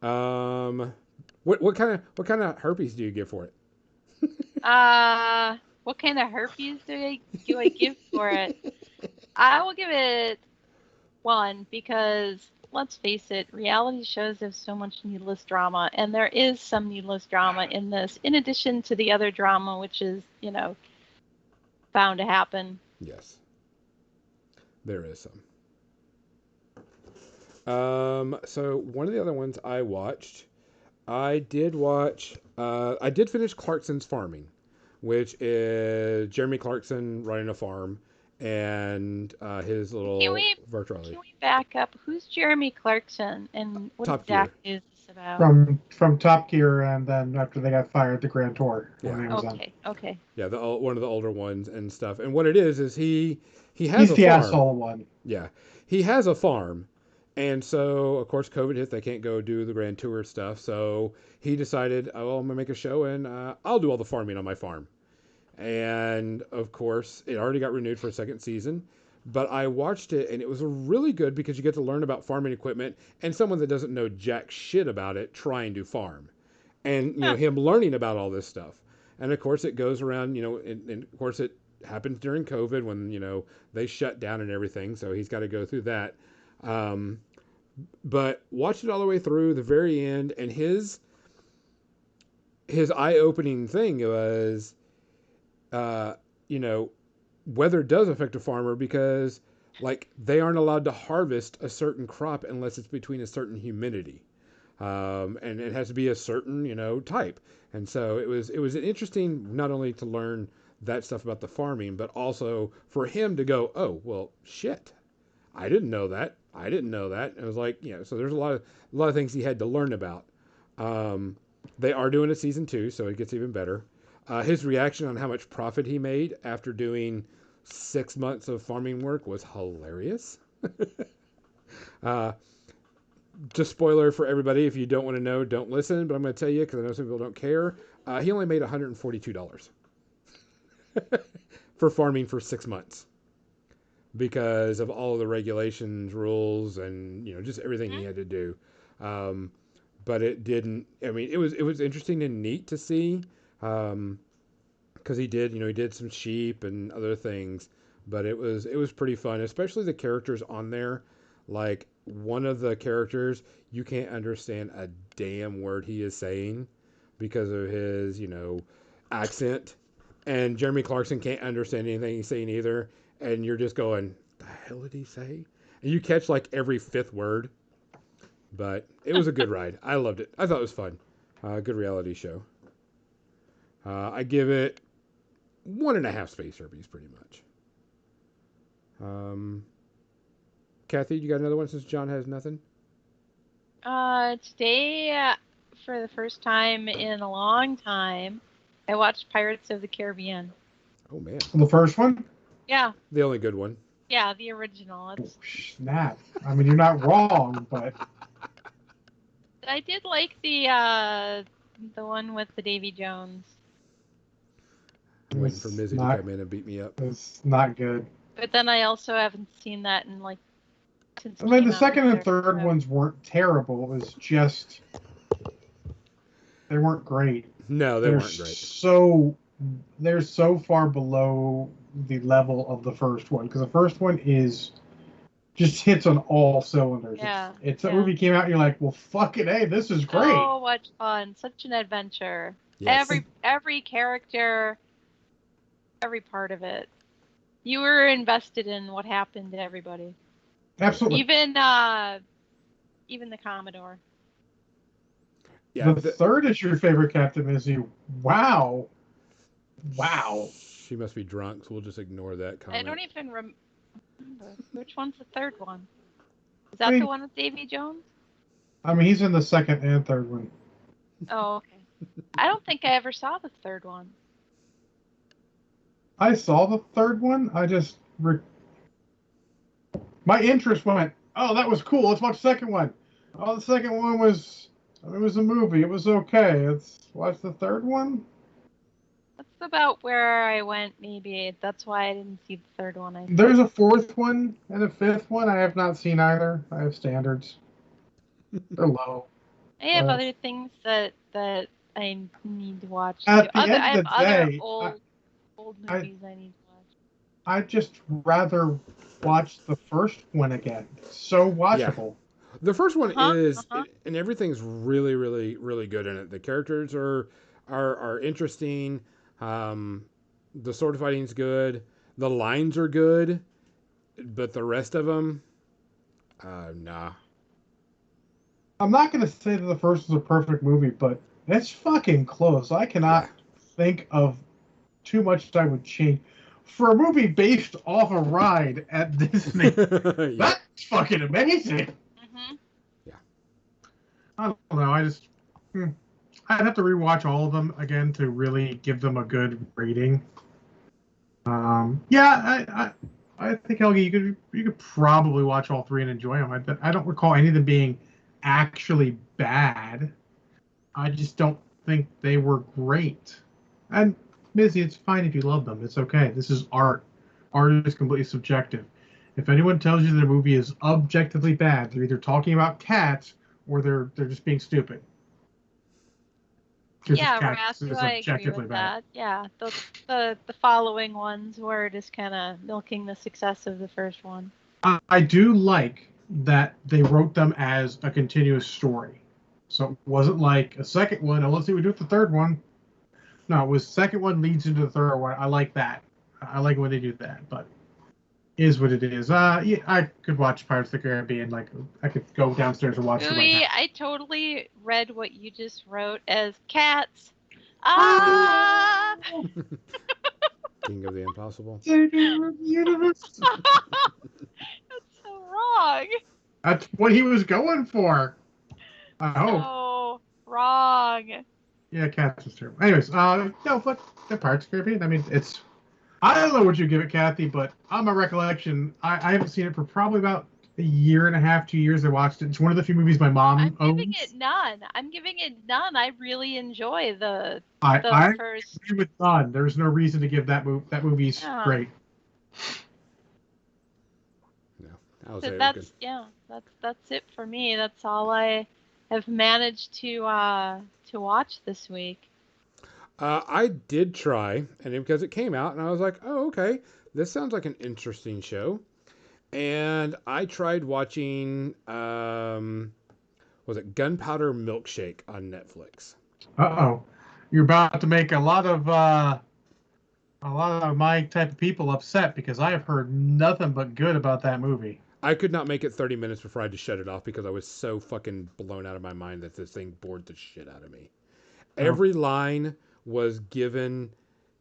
Um, what kind of herpes do you get for it? What kind of herpes do I give for it? I will give it 1 because let's face it, reality shows have so much needless drama, and there is some needless drama in this, in addition to the other drama, which is, bound to happen. Yes, there is some. So one of the other ones I did finish Clarkson's Farming, which is Jeremy Clarkson running a farm and his Can little we virtuality. can we back up? Who's Jeremy Clarkson, and what Top Gear. exactly is this about? From Top Gear, and then after they got fired, the Grand Tour on Yeah. Amazon. Okay. Yeah, one of the older ones and stuff. And what it is he has He's a the farm. asshole one. Yeah, he has a farm, and so of course COVID hit. They can't go do the Grand Tour stuff. So he decided, oh, I'm gonna make a show, and I'll do all the farming on my farm. And of course, it already got renewed for a second season. But I watched it, and it was really good because you get to learn about farming equipment and someone that doesn't know jack shit about it trying to farm, and him learning about all this stuff. And of course, it goes around, and of course it happens during COVID when they shut down and everything. So he's got to go through that. Um, but watched it all the way through the very end, and his eye-opening thing was, uh, you know, weather does affect a farmer because, like, they aren't allowed to harvest a certain crop unless it's between a certain humidity, and it has to be a certain, type. And so it was interesting not only to learn that stuff about the farming, but also for him to go, oh well, shit, I didn't know that. I didn't know that. And it was like, so there's a lot of things he had to learn about. Um, they are doing a season 2, so it gets even better. His reaction on how much profit he made after doing 6 months of farming work was hilarious. uh, just spoiler for everybody. If you don't want to know, don't listen. But I'm going to tell you because I know some people don't care. He only made $142 for farming for 6 months because of all of the regulations, rules, and just everything he had to do. But it didn't. I mean, it was interesting and neat to see because he did some sheep and other things. But it was pretty fun, especially the characters on there. Like one of the characters, you can't understand a damn word he is saying because of his accent, and Jeremy Clarkson can't understand anything he's saying either. And you're just going, the hell did he say? And you catch like every fifth word. But it was a good ride. I loved it. I thought it was fun. Good reality show. I give it 1.5 Space Herbies, pretty much. Kathy, you got another one since John has nothing? Today, for the first time in a long time, I watched Pirates of the Caribbean. Oh, man. The first one? Yeah. The only good one. Yeah, the original. Oh, snap. I mean, you're not wrong, but... I did like the one with the Davy Jones. I'm waiting for Mizzy to come in and beat me up. It's not good. But then I also haven't seen that in since. I mean, the second and third ones weren't terrible. It was just they weren't great. No, they weren't great. They're so far below the level of the first one because the first one just hits on all cylinders. Yeah, it's a movie came out and you're like, well, fucking hey, this is great. So much fun, such an adventure. Yes. Every character, every part of it. You were invested in what happened to everybody. Absolutely. Even the Commodore. Yeah. The third is your favorite Captain Mizzy. Wow. She must be drunk, so we'll just ignore that comment. I don't even remember. Which one's the third one? Is that the one with Davy Jones? I mean, he's in the second and third one. Oh, okay. I don't think I ever saw the third one. I saw the third one. I just... My interest went, oh, that was cool. Let's watch the second one. Oh, the second one was... It was a movie. It was okay. Let's watch the third one. That's about where I went, maybe. That's why I didn't see the third one. There's a fourth one and a fifth one. I have not seen either. I have standards. They're low. I have other things that I need to watch. At the end of the day, other old movies I need to watch. I'd just rather watch the first one again. So watchable. Yeah. The first one is, and everything's really, really, really good in it. The characters are interesting. The sword fighting's good. The lines are good, but the rest of them, nah. I'm not going to say that the first is a perfect movie, but it's fucking close. I cannot think of too much that I would change. For a movie based off a ride at Disney, that's fucking amazing. Mm-hmm. Yeah. I don't know. I'd have to rewatch all of them again to really give them a good rating. I think, Helgi, you could probably watch all three and enjoy them. I don't recall any of them being actually bad. I just don't think they were great. And Mizzy, it's fine if you love them. It's okay. This is art. Art is completely subjective. If anyone tells you that a movie is objectively bad, they're either talking about cats or they're just being stupid. Yeah, Rasu, I agree with that. Yeah, the following ones were just kind of milking the success of the first one. I do like that they wrote them as a continuous story. So it wasn't like a second one, let's see what we do with the third one. No, it was second one leads into the third one. I like that. I like when they do that, but is what it is. Yeah, I could watch Pirates of the Caribbean. Like, I could go downstairs and watch it right now. I totally read what you just wrote as cats. King of the Impossible. That's so wrong. That's what he was going for. I hope. So wrong. Yeah, cats was terrible. Anyways, no, but the Pirates of the Caribbean. I mean, it's I don't know what you give it, Kathy, but on my recollection, I haven't seen it for probably about a year and a half, 2 years. I watched it. It's one of the few movies my mom I'm giving owns. it none. I'm giving it none. I really enjoy the I first. agree with Don. There's no reason to give that movie. That movie's Yeah. great. No, I was So say that's that's it for me. That's all I have managed to watch this week. I did try, and because it came out, and I was like, oh, okay, this sounds like an interesting show. And I tried watching, was it Gunpowder Milkshake on Netflix? Uh-oh. You're about to make a lot of my type of people upset because I have heard nothing but good about that movie. I could not make it 30 minutes before I had to shut it off because I was so fucking blown out of my mind that this thing bored the shit out of me. Oh. Every line was given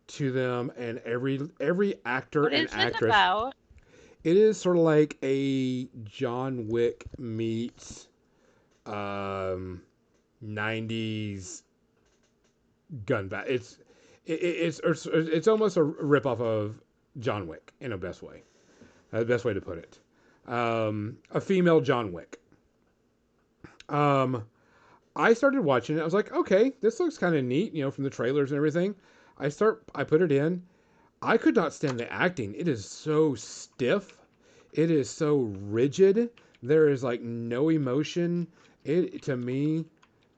to them, and every actor What and is it actress. about? It is sort of like a John Wick meets 90s gun battle. It's almost a ripoff of John Wick in a best way. The best way to put it. A female John Wick. I started watching it. I was like, okay, this looks kind of neat, from the trailers and everything. I put it in. I could not stand the acting. It is so stiff. It is so rigid. There is like no emotion. To me,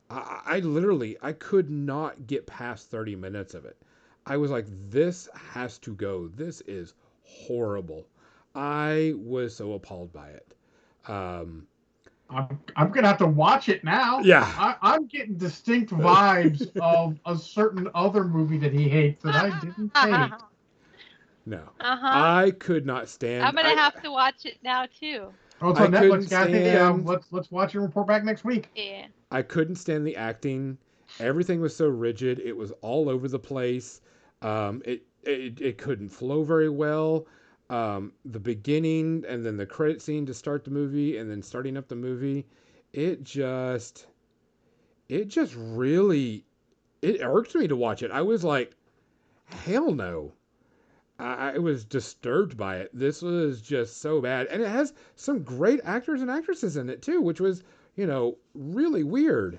I literally, I could not get past 30 minutes of it. I was like, this has to go. This is horrible. I was so appalled by it. I'm gonna have to watch it now. Yeah. I'm getting distinct vibes of a certain other movie that he hates that I didn't hate. No. Uh-huh. I could not stand. I'm gonna have to watch it now too. Oh, it's I on couldn't Netflix, Kathy. stand- Let's watch it and report back next week. Yeah. I couldn't stand the acting. Everything was so rigid. It was all over the place. It couldn't flow very well. The beginning and then the credit scene to start the movie and then starting up the movie, it just really, it irked me to watch it. I was like, hell no. I was disturbed by it. This was just so bad. And it has some great actors and actresses in it too, which was, really weird.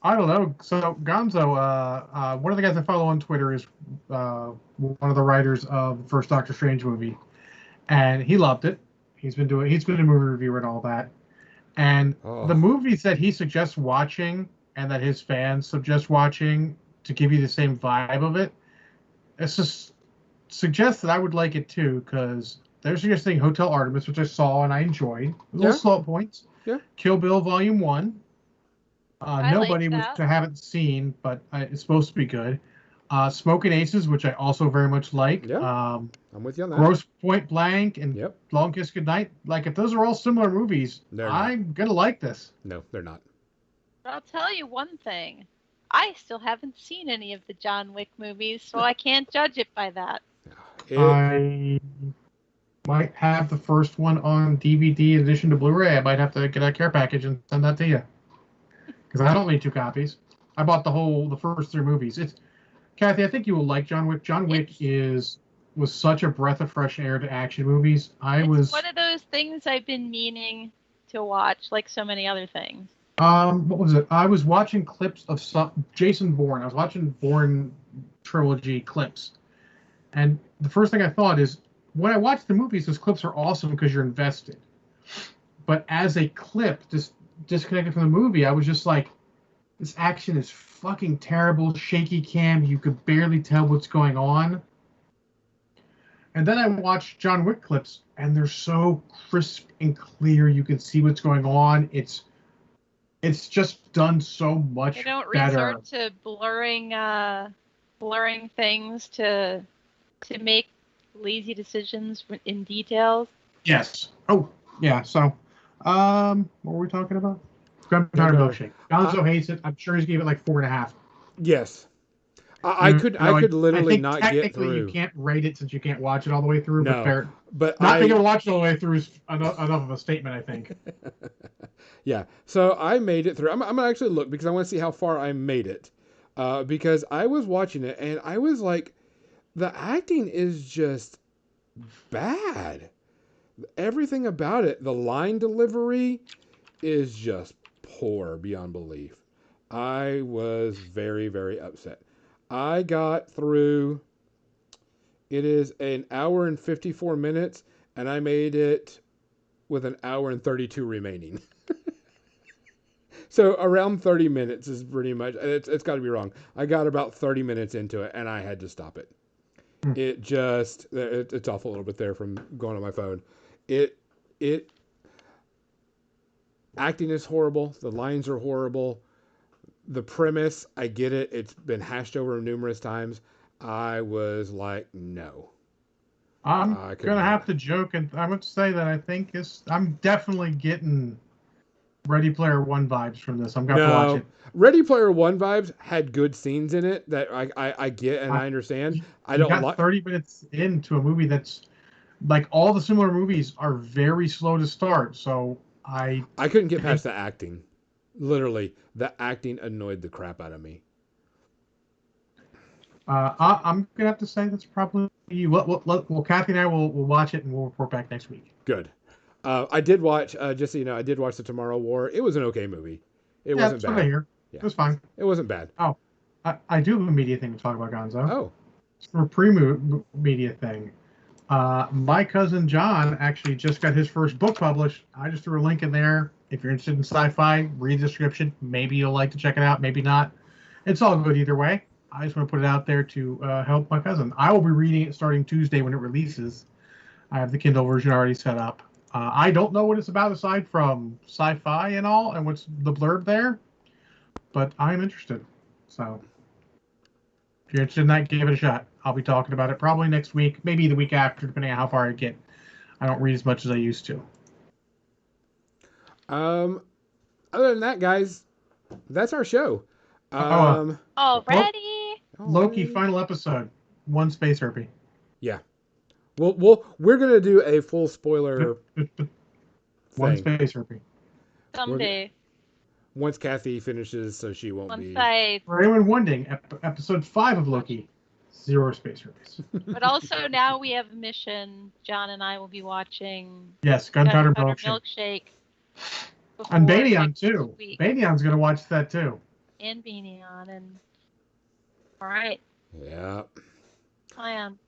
I don't know. So Gonzo, one of the guys I follow on Twitter is one of the writers of the first Doctor Strange movie, and he loved it. He's been a movie reviewer and all that. And the movies that he suggests watching and that his fans suggest watching to give you the same vibe of it, it's just suggests that I would like it too, because they're suggesting Hotel Artemis, which I saw and I enjoyed. A little slow at points. Yeah. Kill Bill Volume 1. Nobody, which I haven't seen, but it's supposed to be good. Smoking Aces, which I also very much like. Yeah, I'm with you on that. Gross Point Blank and Yep. Long Kiss Goodnight. Like, if those are all similar movies, I'm going to like this. No, they're not. But I'll tell you one thing. I still haven't seen any of the John Wick movies, so I can't judge it by that. I might have the first one on DVD in addition to Blu-ray. I might have to get a care package and send that to you. Because I don't need 2 copies. I bought the first 3 movies. Kathy, I think you will like John Wick. John Wick was such a breath of fresh air to action movies. It's one of those things I've been meaning to watch, like so many other things. What was it? I was watching clips of Jason Bourne. I was watching Bourne trilogy clips. And the first thing I thought is, when I watch the movies, those clips are awesome because you're invested. But as a clip, just disconnected from the movie, I was just like, this action is fucking terrible, shaky cam, you could barely tell what's going on. And then I watched John Wick clips, and they're so crisp and clear, you can see what's going on. It's just done so much better. They don't resort to blurring things to make lazy decisions in details. Yes. Oh, yeah. So, what were we talking about? Gunpowder Milkshake. Gonzo hates it. I'm sure he's gave it like 4.5. Yes. I could literally not get through. You can't rate it since you can't watch it all the way through. No, but not being able to watch it all the way through is enough of a statement, I think. Yeah. So I made it through. I'm gonna actually look because I want to see how far I made it. Because I was watching it and I was like, The acting is just bad. Everything about it, the line delivery is just poor beyond belief. I was very, very upset. I got through, it is an hour and 54 minutes, and I made it with an hour and 32 remaining. So around 30 minutes is pretty much, it's got to be wrong. I got about 30 minutes into it, and I had to stop it. It just, it's off a little bit there from going on my phone. It acting is horrible. The lines are horrible. The premise, I get it. It's been hashed over numerous times. I was like, no. I'm gonna have to joke, and I'm going to say that I think I'm definitely getting Ready Player One vibes from this. I'm gonna watch it. Ready Player One vibes had good scenes in it that I get and I understand. I don't got 30 minutes into a movie that's like all the similar movies are very slow to start. So I couldn't get past the acting. Literally, the acting annoyed the crap out of me. I'm gonna have to say that's probably you. Well, Kathy and I will watch it and we'll report back next week. Good. I did watch. Just so you know, I did watch the Tomorrow War. It was an okay movie. It wasn't that's bad. What I hear. Yeah. It was fine. It wasn't bad. Oh, I do have a media thing to talk about, Gonzo. Oh. For a pre-media thing. My cousin John actually just got his first book published. I just threw a link in there. If you're interested in sci-fi, read the description. Maybe you'll like to check it out. Maybe not. It's all good either way. I just want to put it out there to help my cousin. I will be reading it starting Tuesday when it releases. I have the Kindle version already set up. I don't know what it's about aside from sci-fi and all, and what's the blurb there, but I'm interested. So if you're interested in that, give it a shot. I'll be talking about it probably next week, maybe the week after, depending on how far I get. I don't read as much as I used to. Other than that, guys, that's our show. Already? Loki final episode. One space herpy. Yeah. We're gonna do a full spoiler. One space herpy. Someday. Once Kathy finishes, so she won't be. For anyone wondering, episode 5 of Loki, 0 space herpes. But also now we have a mission. John and I will be watching. Yes, Gunpowder Milkshake. And Banyan too. Banyan's gonna watch that too. And Banyan and. All right. Yeah. I am.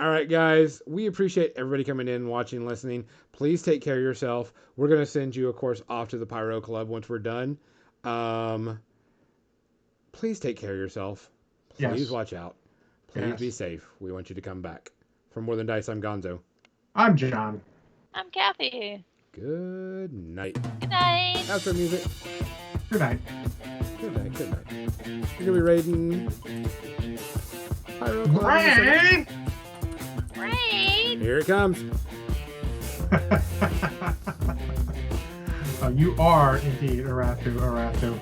All right, guys. We appreciate everybody coming in, watching, listening. Please take care of yourself. We're going to send you, of course, off to the Pyro Club once we're done. Please take care of yourself. Please watch out. Please be safe. We want you to come back. For More Than Dice, I'm Gonzo. I'm John. I'm Kathy. Good night. Good night. Outro music. Good night. Good night. Good night. You're going to be raiding Pyro Club. Raid! Here it comes. You are indeed Aratu.